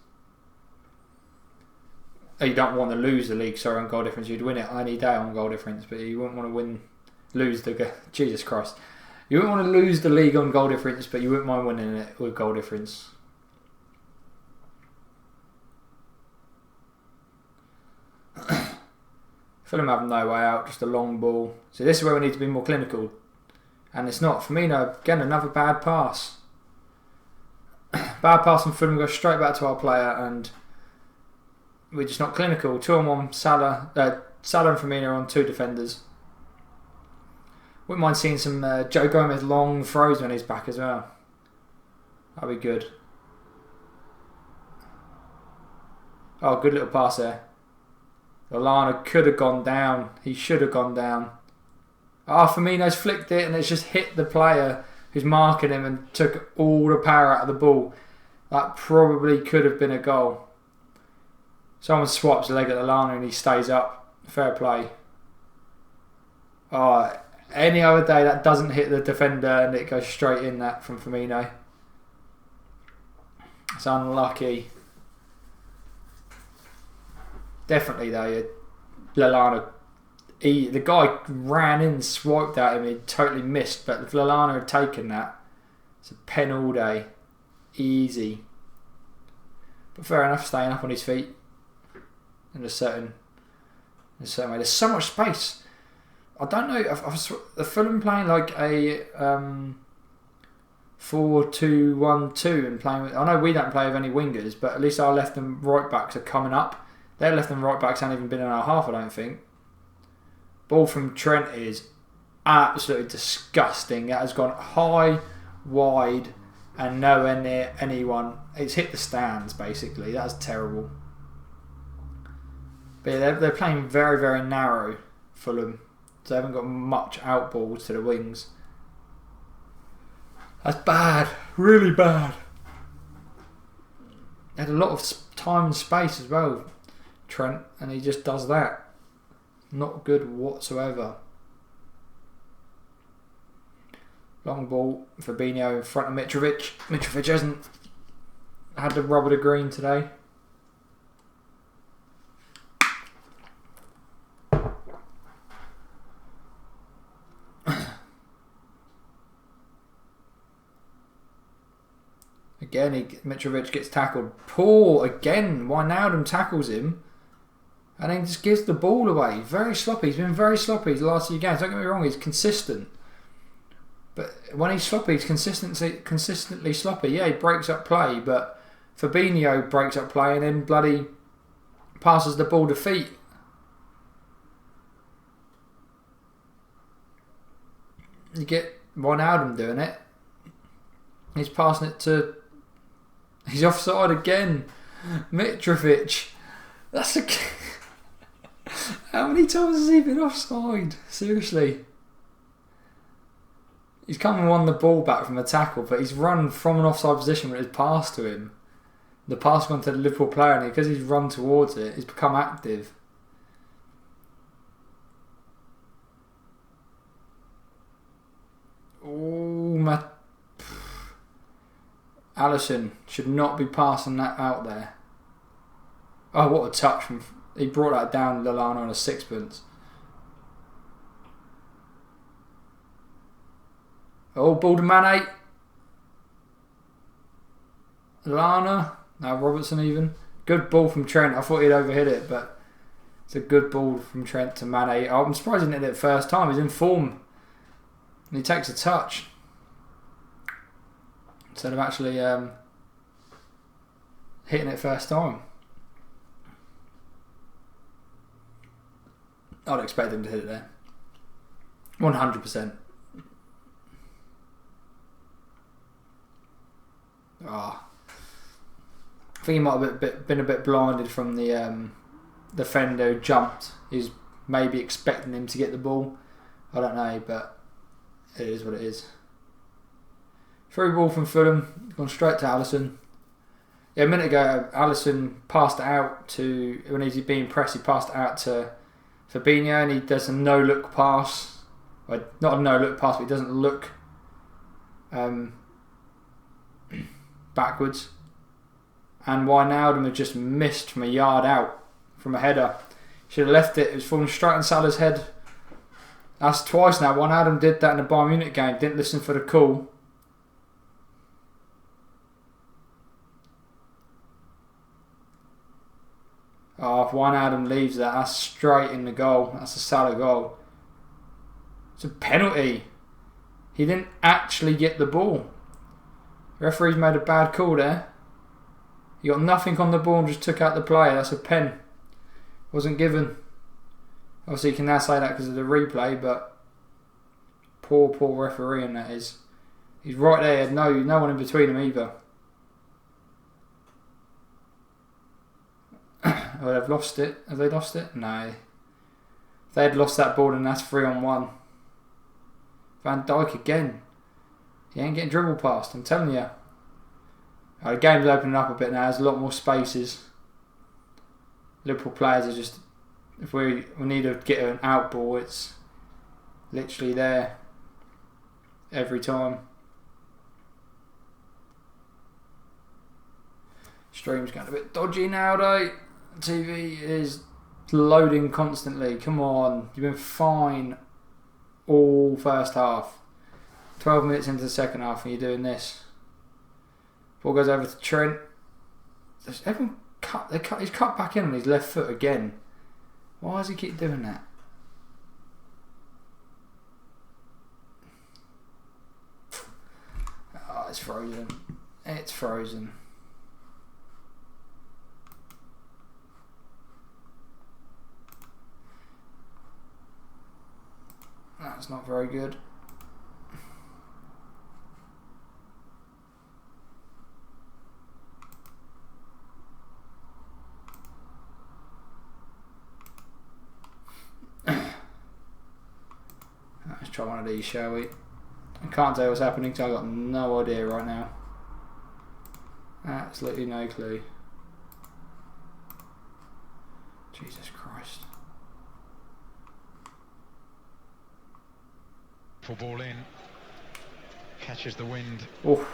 You don't want to lose the league, sorry, on goal difference. You'd win it any day on goal difference, but you wouldn't want to lose the Jesus Christ. You wouldn't want to lose the league on goal difference, but you wouldn't mind winning it with goal difference. Fulham have no way out, just a long ball. So this is where we need to be more clinical. And it's not. Firmino, again, another bad pass. Bad pass from Fulham, goes straight back to our player, and we're just not clinical. 2-on-1 Salah and Firmino on 2 defenders. Wouldn't mind seeing some Joe Gomez long throws when he's back as well. That'd be good. Oh, good little pass there. Lallana could have gone down. He should have gone down. Firmino's flicked it and it's just hit the player who's marking him and took all the power out of the ball. That probably could have been a goal. Someone swaps the leg at Lallana and he stays up. Fair play. Any other day that doesn't hit the defender and it goes straight in, that from Firmino. It's unlucky. Definitely though, Lallana, the guy ran in, swiped at him, he totally missed, but if Lallana had taken that, it's a pen all day. Easy. But fair enough, staying up on his feet in a certain way. There's so much space. I don't know, the Fulham playing like a 4-2-1-2 and playing with, I know we don't play with any wingers, but at least our left and right backs are coming up. Their left and right backs haven't even been in our half, I don't think. Ball from Trent is absolutely disgusting. It has gone high, wide, and nowhere near anyone. It's hit the stands, basically. That's terrible. But yeah, they're playing very, very narrow, Fulham. So they haven't got much out balls to the wings. That's bad. Really bad. They had a lot of time and space as well, Trent, and he just does that. Not good whatsoever. Long ball, Fabinho in front of Mitrovic. Mitrovic hasn't had the rub of the green today. Again, Mitrovic gets tackled. Poor again. Wijnaldum tackles him and then just gives the ball away. Very sloppy. He's been very sloppy the last few games. Don't get me wrong, he's consistent. But when he's sloppy, he's consistently sloppy. Yeah, he breaks up play, but Fabinho breaks up play and then bloody passes the ball to feet. You get Wijnaldum doing it. He's passing it to... He's offside again. Mitrovic. That's a... How many times has he been offside? Seriously. He's come and won the ball back from a tackle, but he's run from an offside position when it's passed to him. The pass gone to the Liverpool player, and because he's run towards it, he's become active. Oh, Alisson should not be passing that out there. Oh, what a touch from... He brought that down, Lallana, on a sixpence. Oh, ball to Mane. Lallana. Now Robertson even. Good ball from Trent. I thought he'd overhit it, but it's a good ball from Trent to Mane. Oh, I'm surprised he didn't hit it first time. He's in form. And he takes a touch. Instead of actually hitting it first time. I'd expect him to hit it there. 100%. I think he might have been a bit blinded from the defender who jumped. He's maybe expecting him to get the ball. I don't know, but it is what it is. Through ball from Fulham, gone straight to Alisson. Yeah, a minute ago, Alisson passed it out to, when he's being pressed, he passed it out to Fabinho, and he does a no-look pass. Well, not a no-look pass, but he doesn't look backwards. And Wijnaldum had just missed from a yard out from a header. Should have left it. It was falling straight on Salah's head. That's twice now. Wijnaldum did that in the Bayern Munich game. Didn't listen for the call. Oh, if Wijnaldum leaves that, that's straight in the goal. That's a Salah goal. It's a penalty. He didn't actually get the ball. The referee's made a bad call there. He got nothing on the ball and just took out the player. That's a pen. Wasn't given. Obviously you can now say that because of the replay, but poor refereeing that is. He's right there. He had no one in between him either. Oh, they've lost it. Have they lost it? No. If they had lost that ball, then that's 3-on-1. Van Dijk again. He ain't getting dribble past, I'm telling you. The game's opening up a bit now. There's a lot more spaces. Liverpool players are just... If we need to get an out ball, it's literally there every time. Stream's going a bit dodgy now though. TV is loading constantly. Come on. You've been fine all first half. 12 minutes into the second half and you're doing this. Ball goes over to Trent. Everyone he's cut back in on his left foot again. Why does he keep doing that? Oh, it's frozen. It's frozen. That's not very good. Let's try one of these, shall we? I can't tell what's happening because I've got no idea right now. Absolutely no clue. Jesus Christ. Full ball in. Catches the wind. Oof.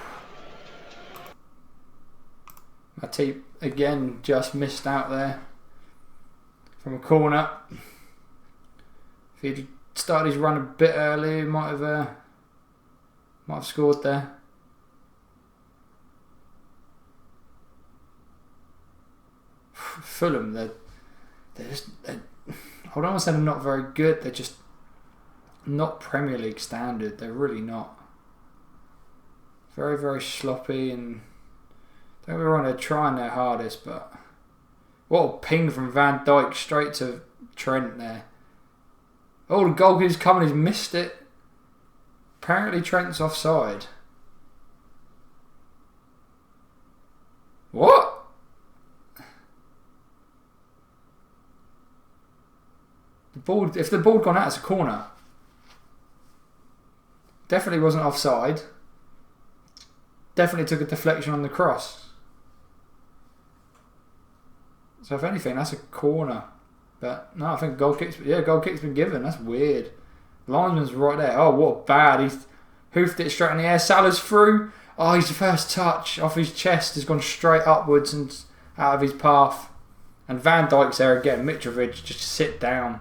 Matip again just missed out there from a corner. If he'd started his run a bit early, he might have scored there. Fulham, they're just, I don't want to say they're not very good. They're just not Premier League standard. They're really not. Very, very sloppy, and don't get me wrong, they're trying their hardest, but what a ping from Van Dijk straight to Trent there. Oh, the goalkeeper's coming, he's missed it. Apparently Trent's offside. What? If the ball had gone out, it's a corner. Definitely wasn't offside. Definitely took a deflection on the cross. So if anything, that's a corner. But no, I think goal kick's been given. That's weird. Linesman's right there. Oh, what bad. He's hoofed it straight in the air. Salah's through. Oh, his first touch off his chest has gone straight upwards and out of his path. And Van Dijk's there again. Mitrovic, just sit down.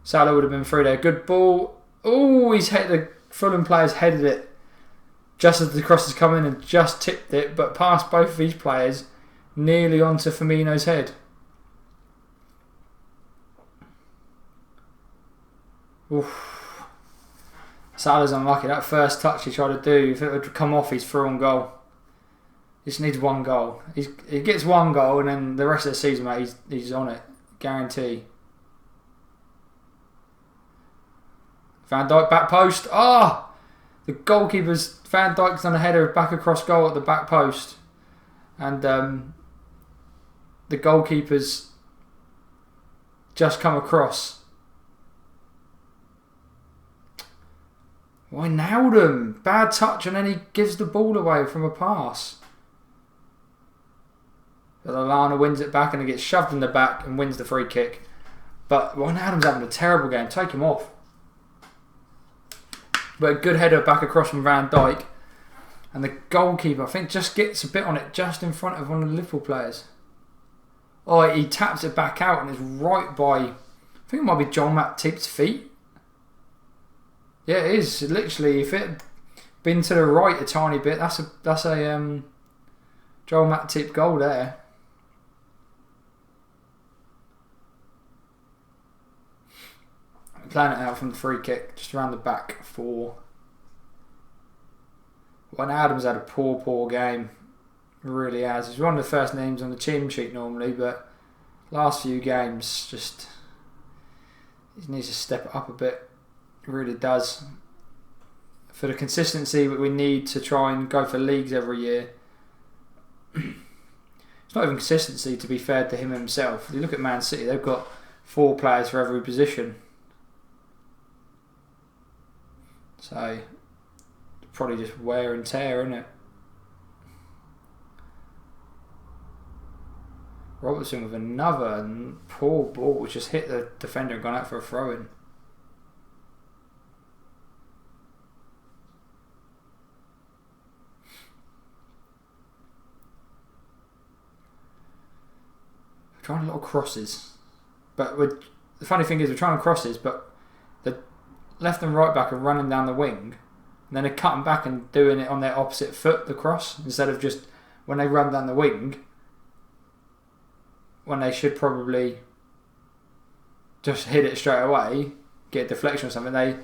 Salah would have been through there. Good ball. Oh, he's hit the Fulham players headed it just as the cross has come in and just tipped it, but past both of these players, nearly onto Firmino's head. Oof. Salah's unlucky. That first touch he tried to do, if it would come off, he's through on goal. He just needs one goal. He gets one goal, and then the rest of the season, mate, he's on it. Guarantee. Van Dijk back post. The goalkeeper's Van Dijk's done a header back across goal at the back post, and the goalkeeper's just come across. Wijnaldum, bad touch, and then he gives the ball away from a pass. But Lallana wins it back and it gets shoved in the back and wins the free kick. But Wijnaldum's having a terrible game. Take him off. But a good header back across from Van Dijk. And the goalkeeper, I think, just gets a bit on it just in front of one of the Liverpool players. Oh, he taps it back out and it's right by, I think it might be Joel Matip's feet. Yeah, it is. Literally, if it had been to the right a tiny bit, that's a Joel Matip goal there. Playing it out from the free kick, just around the back for. Wijnaldum's had a poor game. Really has. He's one of the first names on the team sheet normally, but last few games just he needs to step it up a bit. It really does. For the consistency that we need to try and go for leagues every year. It's not even consistency, to be fair to him himself. If you look at Man City, they've got 4 players for every position. So, probably just wear and tear, isn't it? Robertson with another poor ball, which just hit the defender and gone out for a throw-in. We're trying a lot of crosses. But the funny thing is, we're trying crosses, but the left and right back are running down the wing, and then they're cutting back and doing it on their opposite foot, the cross, instead of just when they run down the wing, when they should probably just hit it straight away, get a deflection or something, they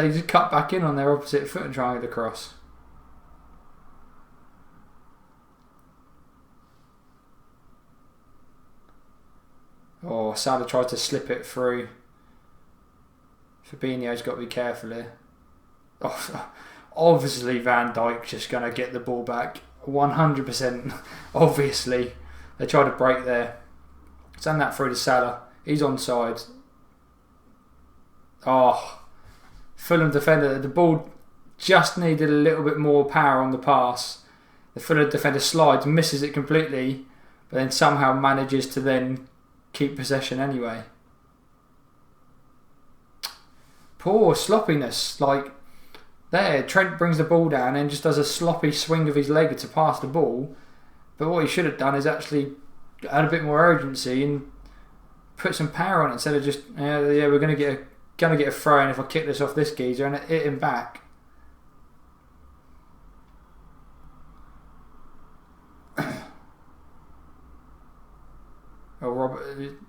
just cut back in on their opposite foot and try and get the cross. Oh, Salah tried to slip it through. Fabinho's got to be careful here. Oh, obviously Van Dijk just going to get the ball back. 100%. Obviously. They tried to break there. Send that through to Salah. He's onside. Oh. Fulham defender. The ball just needed a little bit more power on the pass. The Fulham defender slides, misses it completely, but then somehow manages to then keep possession anyway. Poor sloppiness, like there. Trent brings the ball down and just does a sloppy swing of his leg to pass the ball. But what he should have done is actually add a bit more urgency and put some power on it instead of just we're gonna get a throw in if I kick this off this geezer and hit him back.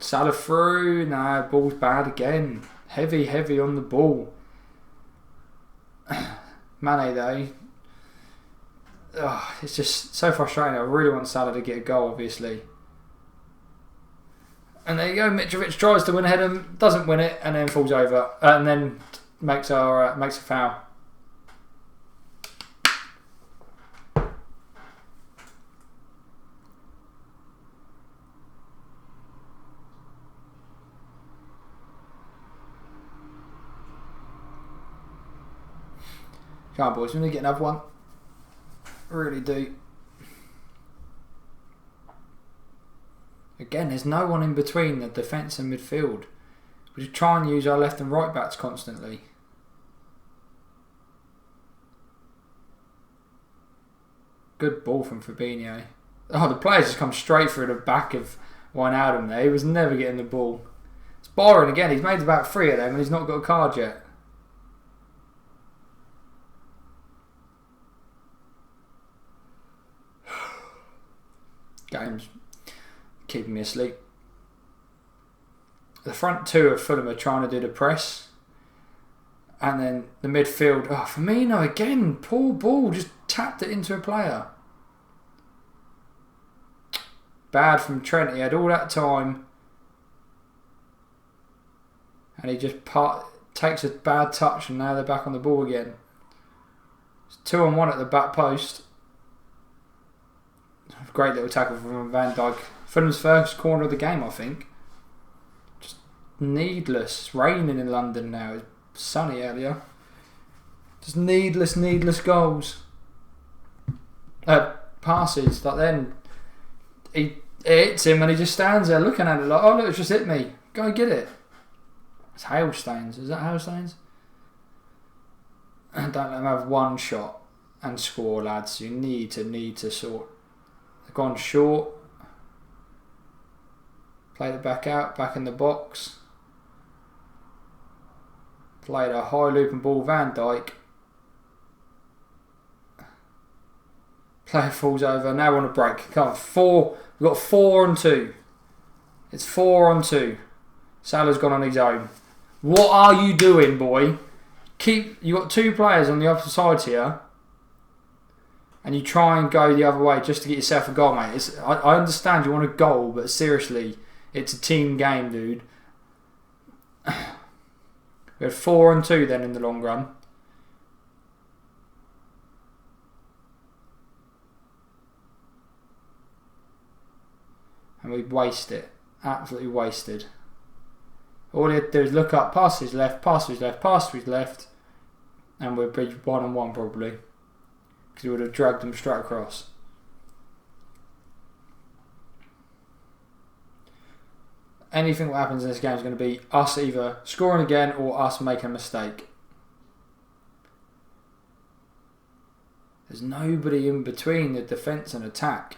Salah through. Nah, ball's bad again. Heavy on the ball. Mane though. Oh, it's just so frustrating. I really want Salah to get a goal, obviously. And there you go. Mitrovic tries to win ahead and doesn't win it, and then falls over, and then makes a foul. Come on, boys, we need to get another one. Really do. Again, there's no one in between the defence and midfield. We just try and use our left and right backs constantly. Good ball from Fabinho. Oh, the players just come straight through the back of Wijnaldum there. He was never getting the ball. It's boring again. He's made about 3 of them and he's not got a card yet. Game's keeping me asleep. The front 2 of Fulham are trying to do the press. And then the midfield, Firmino again, poor ball, just tapped it into a player. Bad from Trent, he had all that time. And he just takes a bad touch and now they're back on the ball again. It's 2-on-1 at the back post. Great little tackle from Van Dijk. Fulham's first corner of the game, I think. Just needless. It's raining in London now. It's sunny earlier. Just needless goals. Passes. Like then, it hits him and he just stands there looking at it like, oh look, it's just hit me. Go and get it. It's hailstones. Is that hailstones? Don't let them have one shot and score, lads. You need to sort. They've gone short. Played it back out, back in the box. Played a high looping ball, Van Dijk. Player falls over. Now we're on a break. Come on, 4. We've got 4-on-2. It's 4-on-2. Salah's gone on his own. What are you doing, boy? You got 2 players on the opposite sides here, and you try and go the other way just to get yourself a goal, mate. I understand you want a goal, but seriously, it's a team game, dude. We had 4-on-2 then in the long run. And we waste it. Absolutely wasted. All he had to do is look up, pass to his left, pass to his left, pass to his left, and we'd be 1-on-1 probably. Because he would have dragged them straight across. Anything that happens in this game is going to be us either scoring again or us making a mistake. There's nobody in between the defence and attack.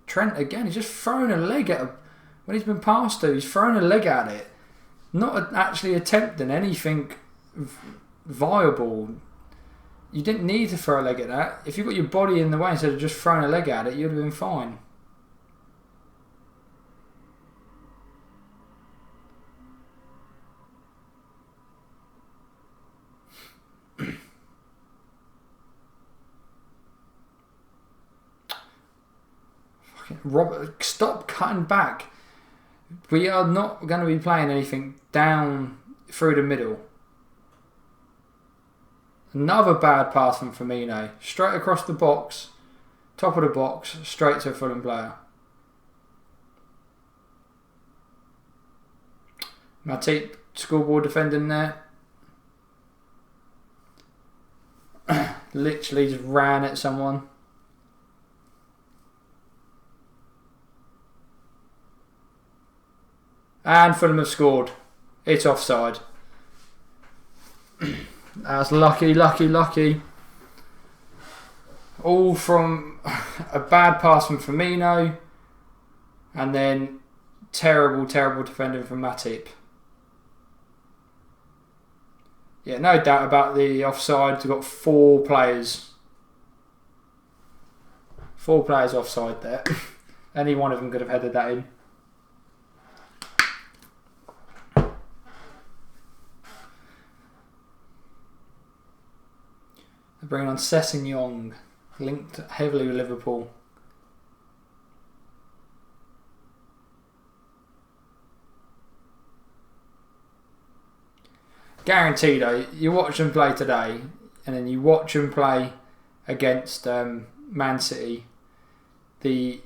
Trent again, he's just throwing a leg at him. When he's been passed to, he's throwing a leg at it. Not actually attempting anything viable. You didn't need to throw a leg at that. If you got your body in the way instead of just throwing a leg at it, you'd have been fine. Robert, stop cutting back. We are not going to be playing anything down through the middle. Another bad pass from Firmino. Straight across the box. Top of the box. Straight to a Fulham player. Matip, scoreboard defending there. Literally just ran at someone. And Fulham have scored. It's offside. That's lucky. All from a bad pass from Firmino. And then terrible defending from Matip. Yeah, no doubt about the offside. We've got 4 players. 4 players offside there. Any one of them could have headed that in. Bringing on Sessegnon, linked heavily with Liverpool. Guaranteed though, you watch them play today and then you watch them play against Man City, the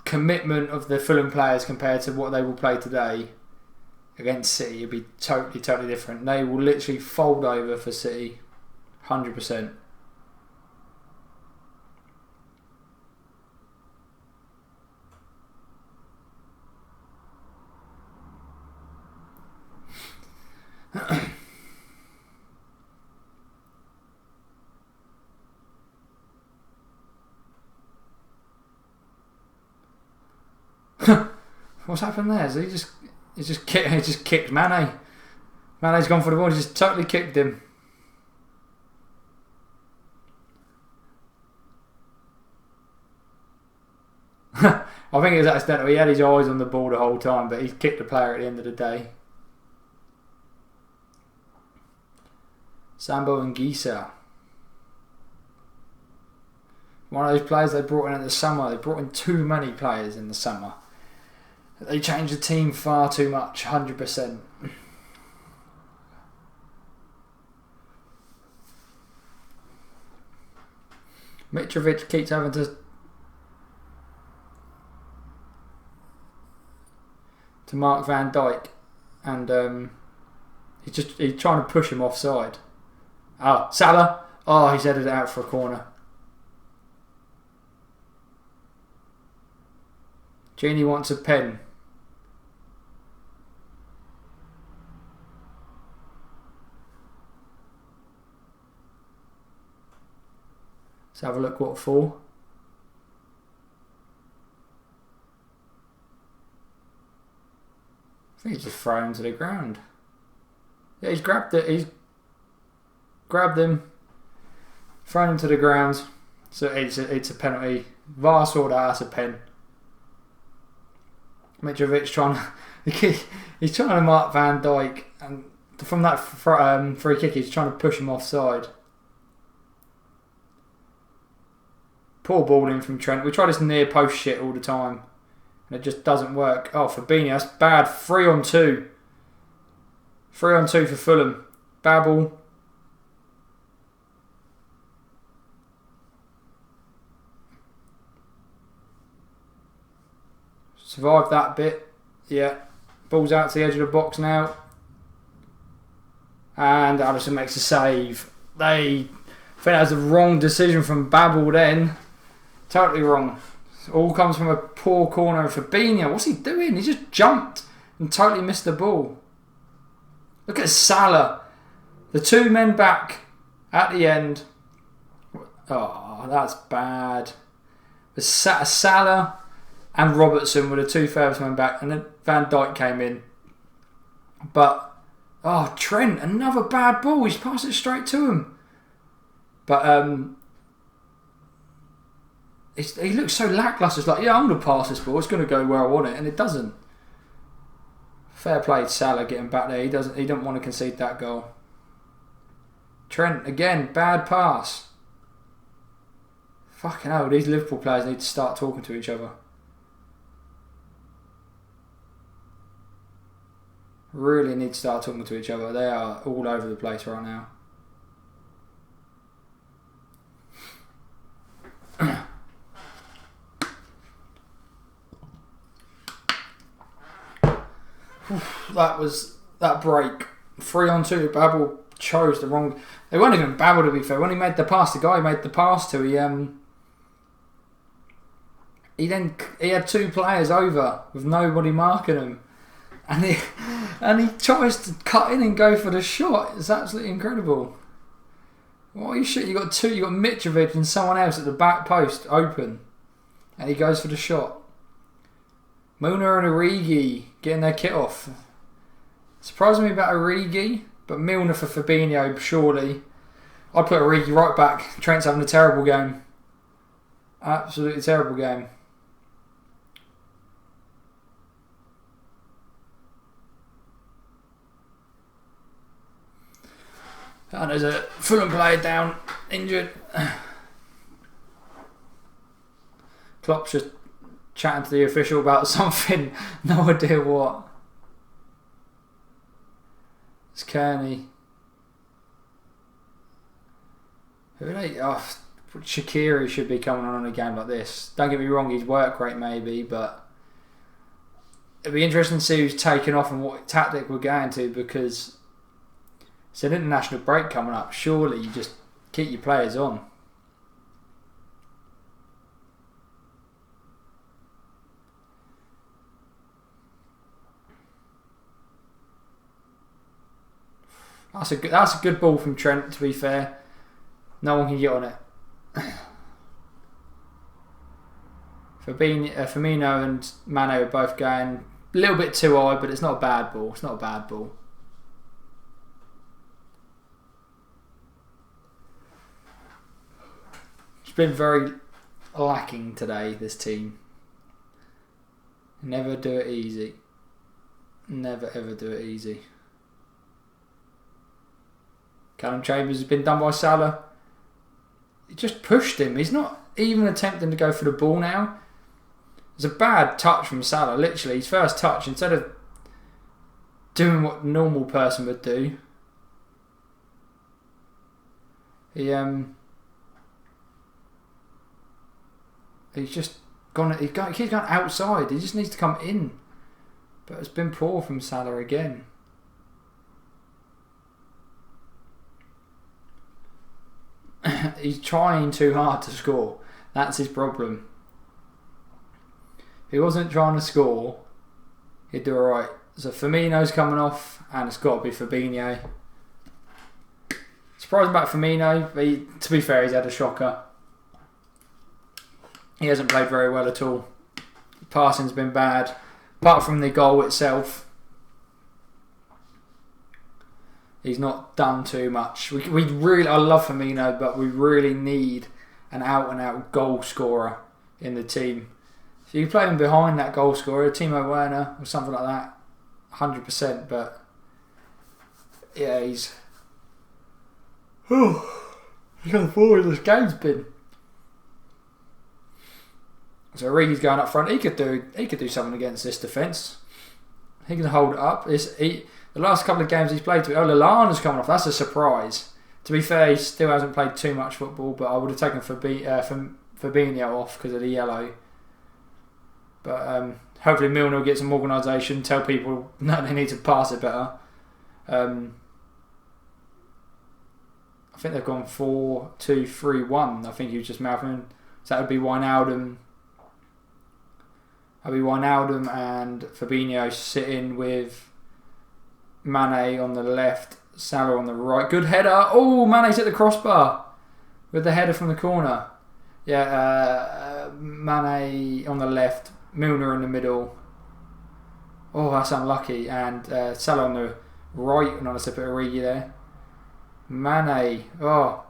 commitment of the Fulham players compared to what they will play today against City will be totally different. They will literally fold over for City, 100%. What's happened there? He just kicked Mane. Mane's gone for the ball. He just totally kicked him. I think it was accidental. He had his eyes on the ball the whole time, but he kicked the player at the end of the day. Sambo and Gisa. One of those players they brought in the summer. They brought in too many players in the summer. They changed the team far too much, 100%. Mitrovic keeps having to mark Van Dijk, and he's trying to push him offside. Oh, Salah! Oh, he's headed it out for a corner. Genie wants a pen. Let's have a look what for. I think he's just thrown him to the ground. Yeah, he's grabbed it. He's grabbed him, thrown him to the ground. So it's a penalty. VAR saw that's a pen. Mitrovic he's trying to mark Van Dijk, and from that free kick, he's trying to push him offside. Poor ball in from Trent. We try this near post shit all the time, and it just doesn't work. Oh, Fabinho, that's bad. 3-on-2. 3-on-2 for Fulham. Bad ball. Survived that bit. Yeah. Ball's out to the edge of the box now. And Alisson makes a save. I think that was the wrong decision from Babel then. Totally wrong. It all comes from a poor corner of Fabinho. What's he doing? He just jumped and totally missed the ball. Look at Salah. The two men back at the end. Oh, that's bad. Salah and Robertson were the two furthest men back, and then Van Dijk came in. But, oh, Trent, another bad ball. He's passed it straight to him. But he looks so lacklustre. It's like, yeah, I'm going to pass this ball. It's going to go where I want it, and it doesn't. Fair play to Salah getting back there. He don't want to concede that goal. Trent, again, bad pass. Fucking hell, these Liverpool players need to start talking to each other. Really need to start talking to each other. They are all over the place right now. That break. 3-on-2. Babel chose the wrong. They weren't even Babel, to be fair. When he made the pass, the guy he made the pass to, he had two players over with nobody marking him, and he tries to cut in and go for the shot. It's absolutely incredible. What are you shit? You got Mitrovic and someone else at the back post open, and he goes for the shot. Milner and Origi getting their kit off. Surprising me about Origi, but Milner for Fabinho, surely. I'd put Origi right back. Trent's having a terrible game. Absolutely terrible game. And there's a Fulham player down, injured. Klopp's just chatting to the official about something. No idea what. It's Kearney. Who are they? Oh, Shaqiri should be coming on a game like this. Don't get me wrong, his work rate maybe, but it'd be interesting to see who's taken off and what tactic we're going to, because it's an international break coming up. Surely you just keep your players on. That's a good ball from Trent, to be fair. No one can get on it. Firmino and Mane are both going a little bit too high, but it's not a bad ball. It's not a bad ball. It's been very lacking today, this team. Never do it easy. Never ever do it easy. Callum Chambers has been done by Salah. He just pushed him. He's not even attempting to go for the ball now. It's a bad touch from Salah. Literally, his first touch, instead of doing what a normal person would do, he's just gone. He keeps going outside. He just needs to come in. But it's been poor from Salah again. He's trying too hard to score. That's his problem. If he wasn't trying to score, he'd do alright. So Firmino's coming off, and it's got to be Fabinho. Surprising about Firmino, but to be fair, he's had a shocker. He hasn't played very well at all. Passing's been bad. Apart from the goal itself, he's not done too much. I love Firmino, but we really need an out-and-out goal scorer in the team. If you play him behind that goal scorer, Timo Werner or something like that, 100%. But yeah, he's look how forward this game's been. So Origi's going up front. He could do something against this defence. He can hold it up. The last couple of games he's played, Lallana's coming off. That's a surprise. To be fair, he still hasn't played too much football, but I would have taken Fabinho off because of the yellow. But hopefully Milner will get some organisation, tell people no, they need to pass it better. I think they've gone 4-2-3-1. I think he was just mouthing. So that would be Wijnaldum. And Fabinho sitting with Mane on the left, Salah on the right. Good header. Oh, Mane's hit the crossbar with the header from the corner. Yeah, Mane on the left, Milner in the middle. Oh, that's unlucky. And Salah on the right, and on a separate Origi there. Mane. Oh,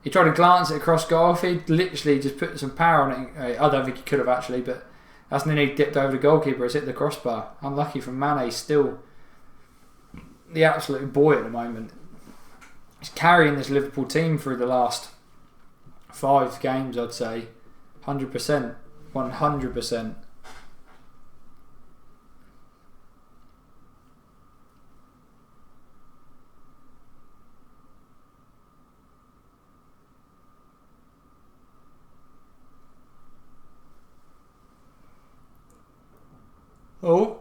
he tried to glance it across goal. If he'd literally just put some power on it, I don't think he could have actually, but that's when he dipped over the goalkeeper. It's hit the crossbar. Unlucky from Mane. Still the absolute boy at the moment. He's carrying this Liverpool team through the last 5 games, I'd say. 100%. 100%. Oh.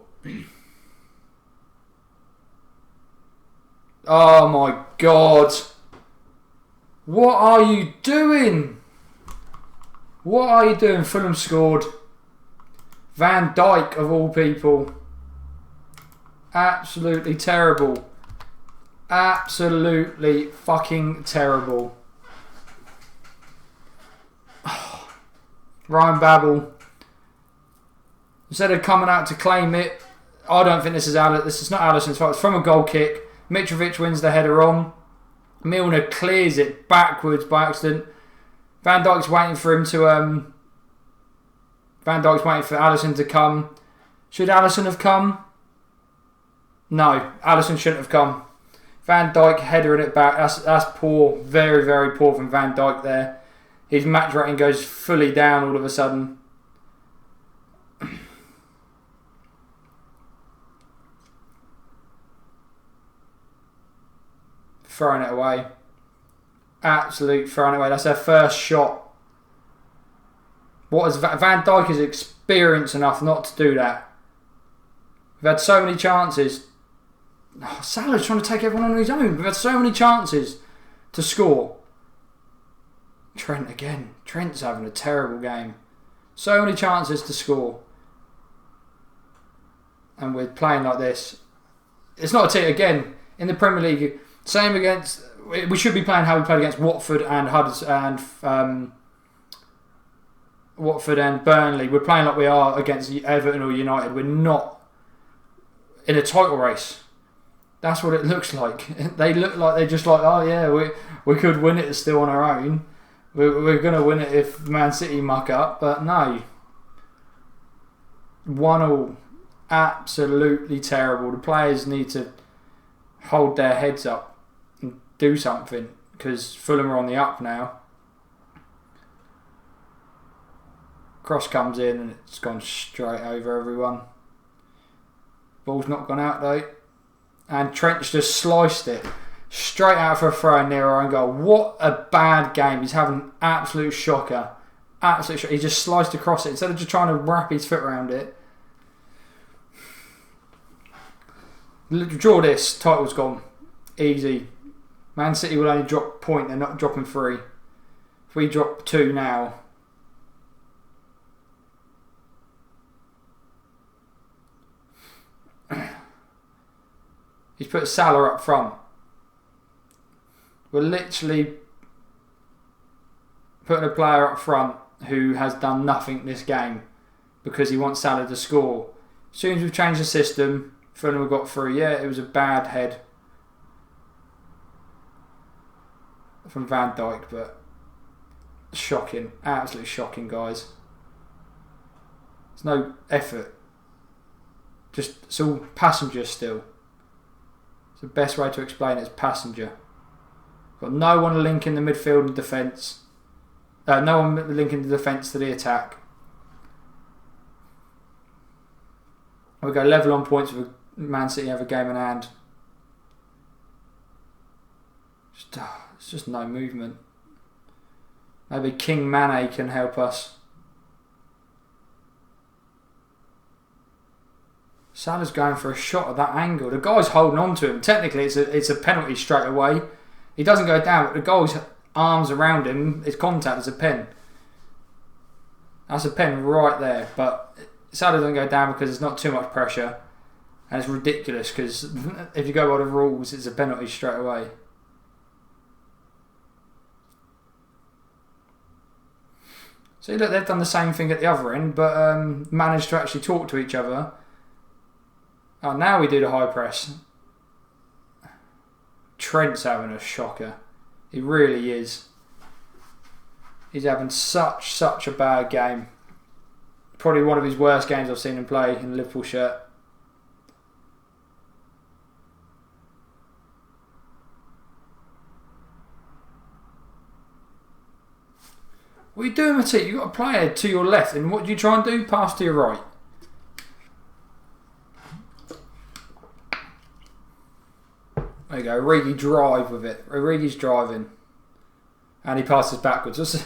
Oh my God. What are you doing? What are you doing? Fulham scored. Van Dijk of all people. Absolutely terrible. Absolutely fucking terrible. Ryan Babel. Instead of coming out to claim it, I don't think this is not Alisson's fault. It's from a goal kick. Mitrovic wins the header on. Milner clears it backwards by accident. Van Dijk's waiting for him to. Van Dijk's waiting for Alisson to come. Should Alisson have come? No, Alisson shouldn't have come. Van Dijk headering it back. That's poor. Very, very poor from Van Dijk there. His match rating goes fully down all of a sudden. Throwing it away. Absolute throwing it away. That's their first shot. What is Van Dijk is experienced enough not to do that. We've had so many chances. Oh, Salah's trying to take everyone on his own. We've had so many chances to score. Trent again. Trent's having a terrible game. So many chances to score. And we're playing like this. It's not a team, again, in the Premier League. Same against. We should be playing how we played against Watford and Watford and Burnley. We're playing like we are against Everton or United. We're not in a title race. That's what it looks like. They look like they're just like, oh yeah, we could win it still on our own. We're going to win it if Man City muck up, but no. 1-1. Absolutely terrible. The players need to hold their heads up and do something, because Fulham are on the up now. Cross comes in and it's gone straight over everyone. Ball's not gone out though. And Trent's just sliced it straight out for a throw near our own goal. What a bad game. He's having an absolute shocker. Absolute shocker. He just sliced across it instead of just trying to wrap his foot around it. Draw this. Title's gone. Easy. Man City will only drop a point. They're not dropping 3. If we drop 2 now... He's put Salah up front. We're literally putting a player up front who has done nothing this game because he wants Salah to score. As soon as we've changed the system, Fulham have got through. Yeah, it was a bad head from Van Dijk, but shocking. Absolutely shocking, guys. There's no effort. Just, it's all passenger still. It's the best way to explain it is passenger. Got no one linking the midfield and defence. No one linking the defence to the attack. We go level on points with Man City, have a game in hand. It's just no movement. Maybe King Mane can help us. Salah's going for a shot at that angle. The guy's holding on to him. Technically, it's a penalty straight away. He doesn't go down, but the guy's arms around him, his contact is a pen. That's a pen right there. But Salah doesn't go down because there's not too much pressure. And it's ridiculous because if you go by the rules, it's a penalty straight away. So look, they've done the same thing at the other end, but managed to actually talk to each other. Oh, now we do the high press. Trent's having a shocker. He really is. He's having such a bad game. Probably one of his worst games I've seen him play in a Liverpool shirt. What are you doing, Matip? You've got a player to your left, and what do you try and do? Pass to your right. There you go, Origi drive with it. Origi's driving. And he passes backwards.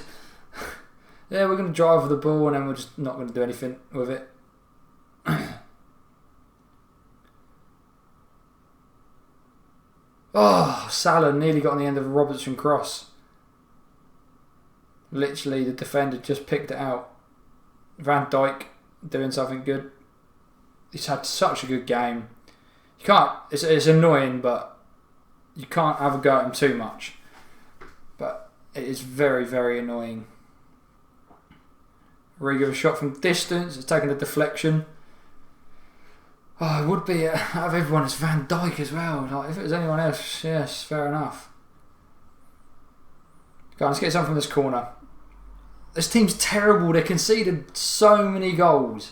Yeah, we're going to drive with the ball and then we're just not going to do anything with it. Oh, Salah nearly got on the end of a Robertson cross. Literally, the defender just picked it out. Van Dijk doing something good. He's had such a good game. You can't, it's annoying, but you can't have a go at him too much. But it is very, very annoying. Origi with a shot from distance. It's taken a deflection. Oh, it would be out of everyone, it's Van Dijk as well. Like, if it was anyone else, yes, fair enough. Go on, let's get something from this corner. This team's terrible. They conceded so many goals.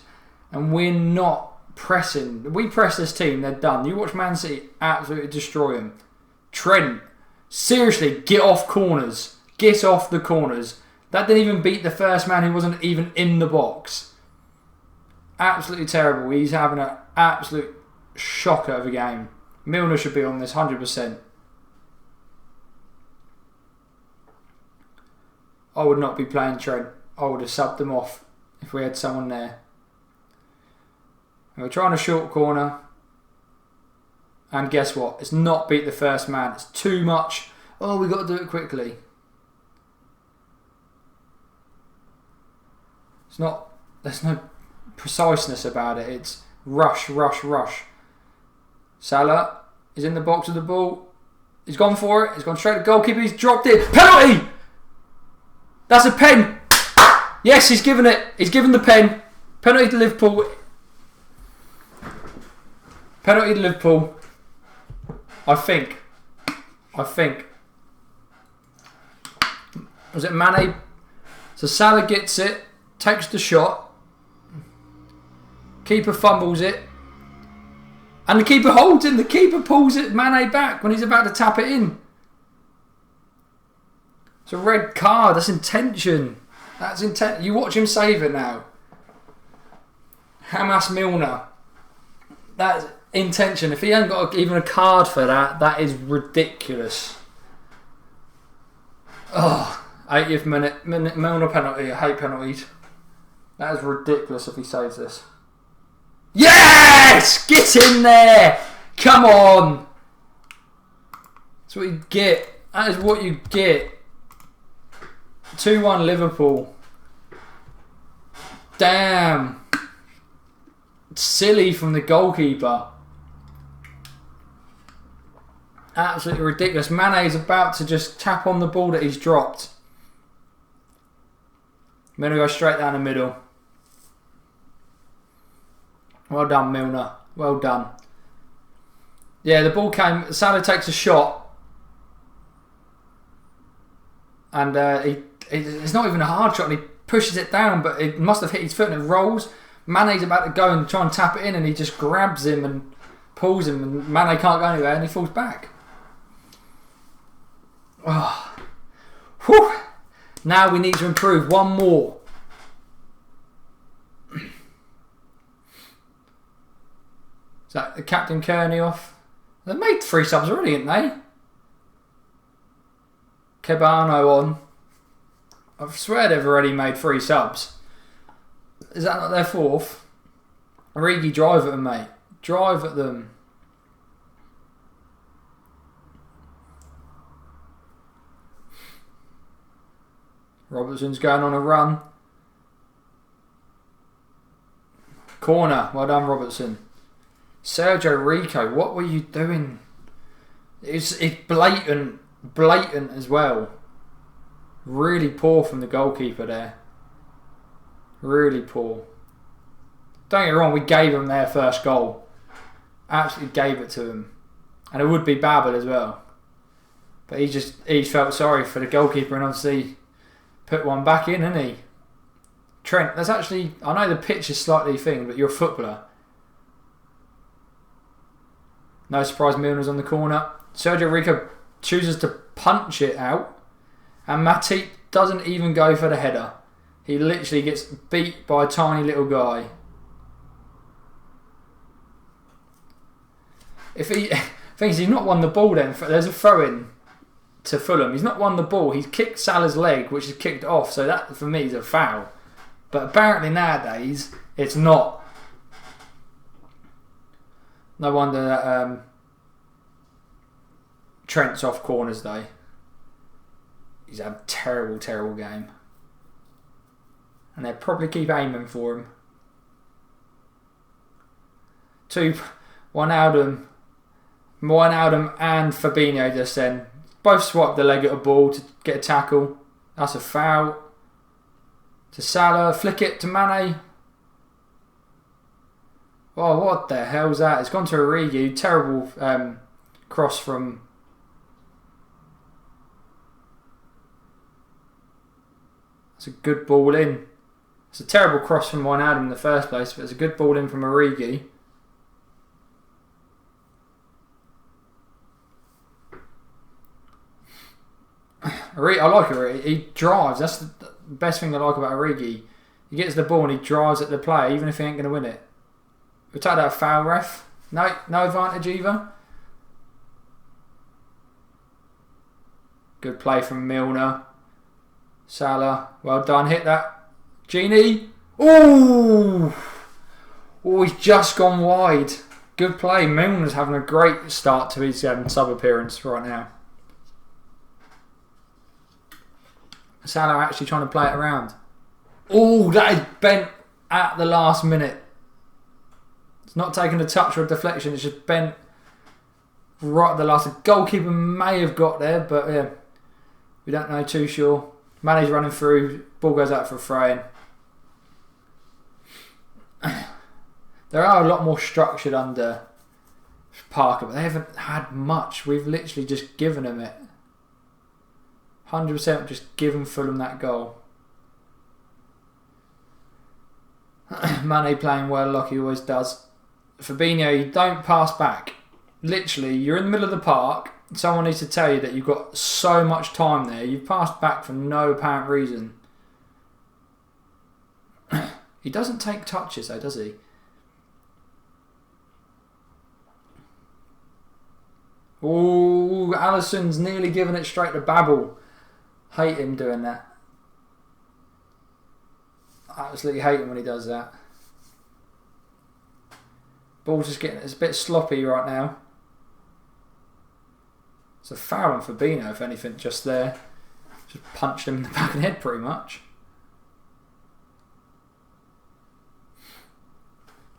And we're not pressing. We press this team, they're done. You watch Man City absolutely destroy them. Trent, seriously, get off corners. Get off the corners. That didn't even beat the first man who wasn't even in the box. Absolutely terrible. He's having an absolute shocker of a game. Milner should be on this 100%. I would not be playing Trent. I would have subbed him off if we had someone there. And we're trying a short corner. And guess what? It's not beat the first man. It's too much. Oh, we've got to do it quickly. It's not... There's no preciseness about it. It's rush, rush, rush. Salah is in the box with the ball. He's gone for it. He's gone straight to goalkeeper. He's dropped it. Penalty! That's a pen. Yes, he's given it. He's given the pen. Penalty to Liverpool. Penalty to Liverpool. I think. Was it Mane? So Salah gets it, takes the shot. Keeper fumbles it. And the keeper holds him. The keeper pulls it Mane back when he's about to tap it in. It's a red card. That's intention. That's intent. You watch him save it now. Hamas Milner. That's intention. If he hasn't got even a card for that, that is ridiculous. Oh, 80th minute Milner penalty. I hate penalties. That is ridiculous if he saves this. Yes! Get in there! Come on! That's what you get. That is what you get. 2-1 Liverpool. Damn. Silly from the goalkeeper. Absolutely ridiculous. Mane is about to just tap on the ball that he's dropped. I'm going to go straight down the middle. Well done, Milner. Well done. Yeah, the ball came. Salah takes a shot. And it's not even a hard shot. And he pushes it down, but it must have hit his foot and it rolls. Mane's about to go and try and tap it in, and he just grabs him and pulls him, and Mane can't go anywhere, and he falls back. Oh. Whew. Now we need to improve one more. Is that the Captain Kearney off? They've made 3 subs already, haven't they? Cabano on. I swear they've already made 3 subs. Is that not their 4th? Origi, drive at them, mate. Drive at them. Robertson's going on a run. Corner. Well done, Robertson. Sergio Rico, what were you doing? It's blatant as well. Really poor from the goalkeeper there. Really poor. Don't get me wrong, we gave him their first goal. Absolutely gave it to him. And it would be Babel as well. But he felt sorry for the goalkeeper and obviously put one back in, didn't he? Trent, that's actually, I know the pitch is slightly thing, but you're a footballer. No surprise Milner's on the corner. Sergio Rico chooses to punch it out. And Matip doesn't even go for the header. He literally gets beat by a tiny little guy. If he thinks he's not won the ball then, there's a throw-in to Fulham. He's not won the ball. He's kicked Salah's leg, which is kicked off. So that, for me, is a foul. But apparently nowadays, it's not. No wonder that Trent's off corners though. He's had a terrible, terrible game. And they'll probably keep aiming for him. 1 Wijnaldum and Fabinho just then. Both swapped the leg at a ball to get a tackle. That's a foul. To Salah, flick it to Mane. Oh, what the hell's that? It's gone to Origi. Terrible cross from... It's a good ball in. It's a terrible cross from Wijnaldum in the first place, but it's a good ball in from Origi. I like Origi. He drives. That's the best thing I like about Origi. He gets the ball and he drives at the player, even if he ain't going to win it. We take that a foul, ref. No advantage either. Good play from Milner. Salah, well done. Hit that. Genie. Oh, he's just gone wide. Good play. Milner's having a great start to his sub appearance right now. Salah actually trying to play it around. Oh, that is bent at the last minute. It's not taking a touch or a deflection. It's just bent right at the last. The goalkeeper may have got there, but yeah, we don't know too sure. Mane's running through. Ball goes out for a throw-in. There are a lot more structured under Parker, but they haven't had much. We've literally just given them it. 100% just given Fulham that goal. Mane playing well like he always does. Fabinho, you don't pass back. Literally, you're in the middle of the park. Someone needs to tell you that you've got so much time there. You've passed back for no apparent reason. He doesn't take touches though, does he? Oh, Alisson's nearly given it straight to Babel. Hate him doing that. Absolutely hate him when he does that. Ball's just getting, it's a bit sloppy right now. It's a foul on Fabinho, if anything, just there. Just punched him in the back of the head pretty much.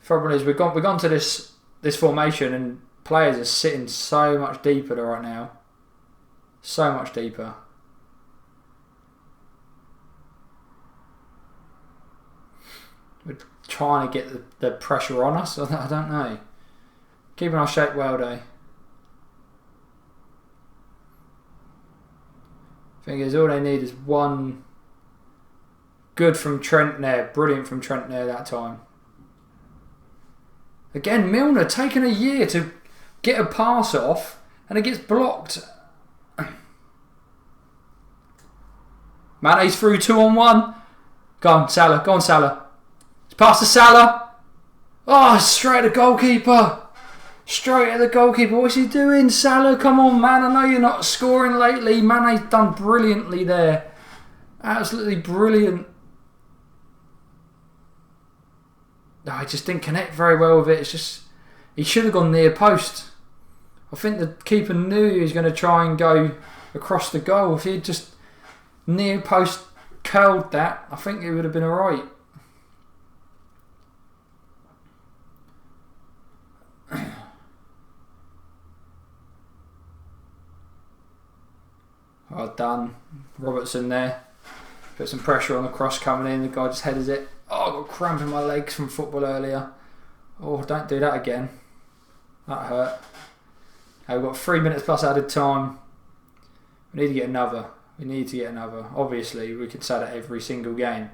Problem is we've gone to this formation and players are sitting so much deeper right now. So much deeper. We're trying to get the pressure on us. I don't know. Keeping our shape well, though. Thing is, all they need is one good from Trent there. Brilliant from Trent there that time. Again, Milner taking a year to get a pass off and it gets blocked. Mane's through 2-on-1. Go on, Salah. Go on, Salah. It's past to Salah. Oh, straight at the goalkeeper. Straight at the goalkeeper. What's he doing? Salah, come on, man. I know you're not scoring lately. Mane's done brilliantly there. Absolutely brilliant. No, I just didn't connect very well with it. It's just, he should have gone near post. I think the keeper knew he was going to try and go across the goal. If he had just near post curled that, I think it would have been alright. Well done. Robertson there. Put some pressure on the cross coming in. The guy just headers it. Oh, I got cramp in my legs from football earlier. Oh, don't do that again. That hurt. Okay, we've got 3 minutes plus added time. We need to get another. We need to get another. Obviously, we could say that every single game.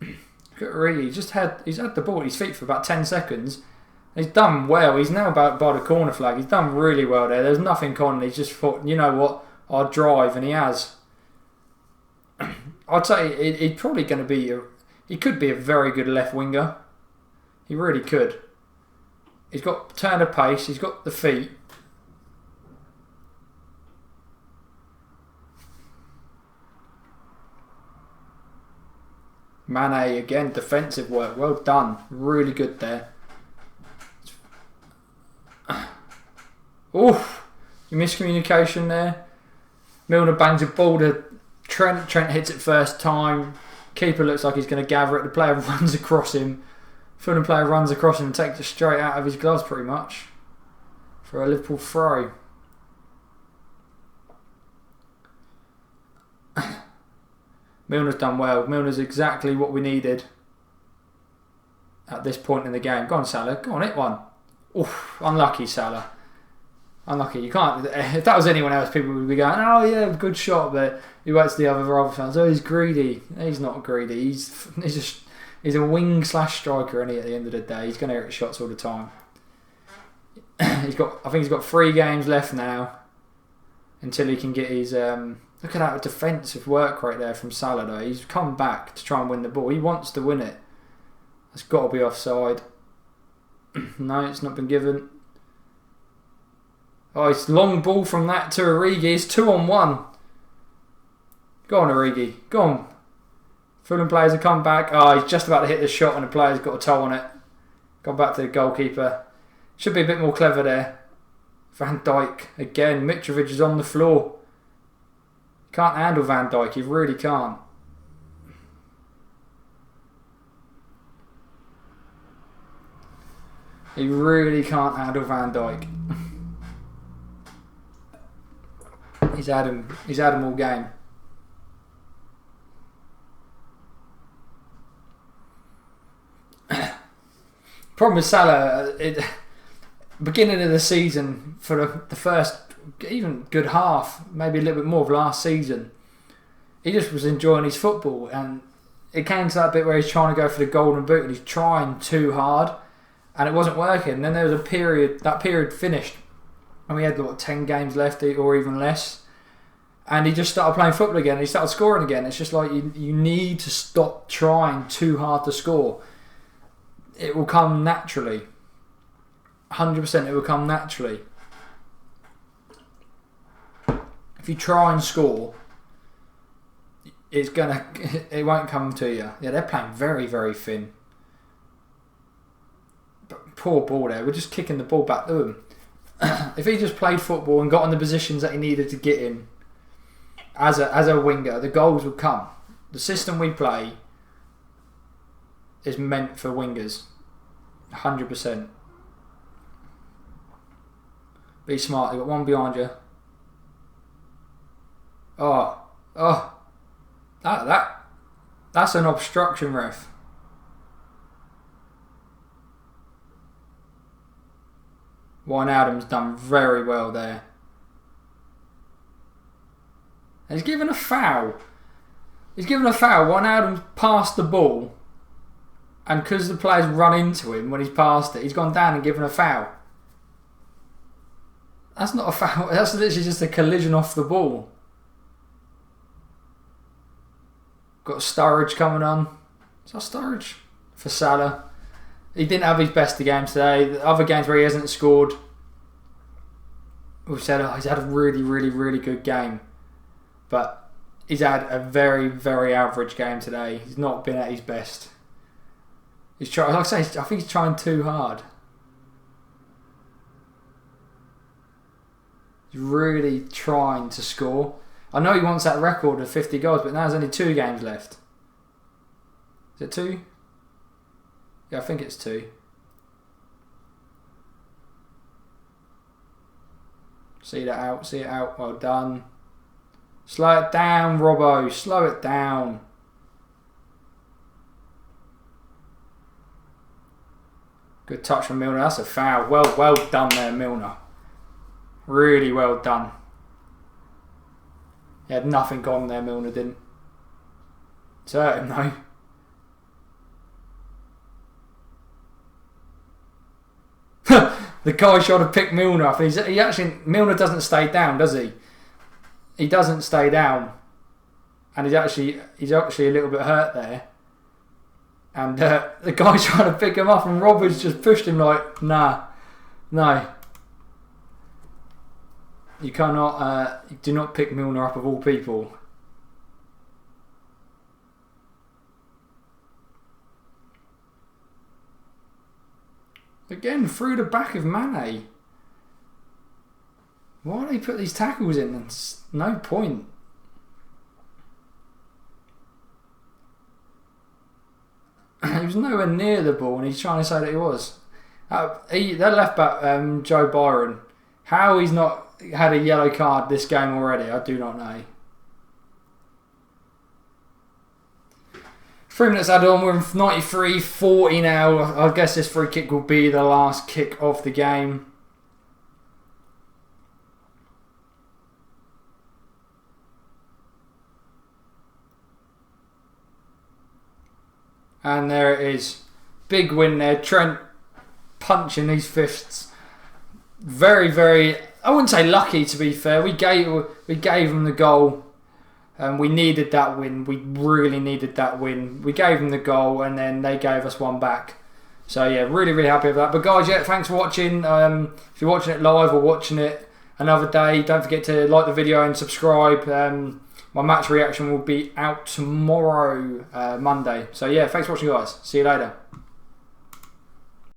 Look at Origi. He's had the ball at his feet for about 10 seconds. He's done well. He's now by the corner flag. He's done really well there. There's nothing on. He's just thought, you know what, I'll drive, and he has. I'd say he's probably going to be... He could be a very good left winger. He really could. He's got turn of pace. He's got the feet. Mane again, defensive work. Well done. Really good there. Oof. Miscommunication there. Milner bangs a ball to Trent. Trent hits it first time. Keeper looks like he's going to gather it. The player runs across him. Fulham player runs across him and takes it straight out of his gloves pretty much. For a Liverpool throw. Milner's done well. Milner's exactly what we needed at this point in the game. Go on, Salah. Go on, hit one. Oof, unlucky, Salah. Unlucky. You can't. If that was anyone else, people would be going, "Oh yeah, good shot." But he waits the other fans. Oh, he's greedy. He's not greedy. He's a wing / striker. And at the end of the day, he's going to hit shots all the time. I think he's got 3 games left now until he can get his. Look at that defensive work right there from Salah. Though. He's come back to try and win the ball. He wants to win it. It's got to be offside. No, it's not been given. Oh, it's long ball from that to Origi. It's 2-on-1. Go on, Origi. Go on. Fulham players have come back. Oh, he's just about to hit the shot and the player's got a toe on it. Gone back to the goalkeeper. Should be a bit more clever there. Van Dijk again. Mitrovic is on the floor. Can't handle Van Dijk. He really can't. He really can't handle Van Dijk. He's had him all game. Problem with Salah, beginning of the season, for the first even good half, maybe a little bit more of last season, he just was enjoying his football, and it came to that bit where he's trying to go for the golden boot and he's trying too hard and it wasn't working. And then there was a period, that period finished and we had 10 games left or even less, and he just started playing football again. He started scoring again. It's just like you need to stop trying too hard to score. It will come naturally. 100% it will come naturally. If you try and score, it won't come to you. Yeah, they're playing very, very thin. But poor ball there. We're just kicking the ball back to him. If he just played football and got in the positions that he needed to get in as a winger, the goals would come. The system we play is meant for wingers. 100%. Be smart. You've got one behind you. Oh. That's an obstruction, ref. Wijnaldum's done very well there. And he's given a foul. Wijnaldum's passed the ball, and because the player's run into him when he's passed it, he's gone down and given a foul. That's not a foul. That's literally just a collision off the ball. Got Sturridge coming on. Is that Sturridge? For Salah. He didn't have his best of games today. The other games where he hasn't scored, we've said he's had a really, really, really good game. But he's had a very, very average game today. He's not been at his best. He's trying. Like I say, I think he's trying too hard. He's really trying to score. I know he wants that record of 50 goals, but now there's only 2 games left. Is it 2? Yeah, I think it's 2. See it out. Well done. Slow it down, Robbo. Slow it down. Good touch from Milner. That's a foul. Well done there, Milner. Really well done. He had nothing on there, Milner didn't. It's hurt him though. The guy should have picked Milner up. Milner doesn't stay down, does he? He doesn't stay down, and he's actually a little bit hurt there. And the guy's trying to pick him up, and Roberts just pushed him like, no. You cannot. You do not pick Milner up of all people. Again, through the back of Mane. Why do they put these tackles in? There's no point. He was nowhere near the ball, and he's trying to say that he was. That left back, Joe Byron. How he's not had a yellow card this game already, I do not know. 3 minutes added on, we're in 93-40 now. I guess this free kick will be the last kick of the game. And there it is. Big win there. Trent punching these fists. Very, very, I wouldn't say lucky, to be fair. We gave them the goal. We needed that win. We really needed that win. We gave them the goal, and then they gave us one back. So yeah, really, really happy with that. But guys, yeah, thanks for watching. If you're watching it live or watching it another day, don't forget to like the video and subscribe. My match reaction will be out tomorrow, Monday. So yeah, thanks for watching, guys. See you later.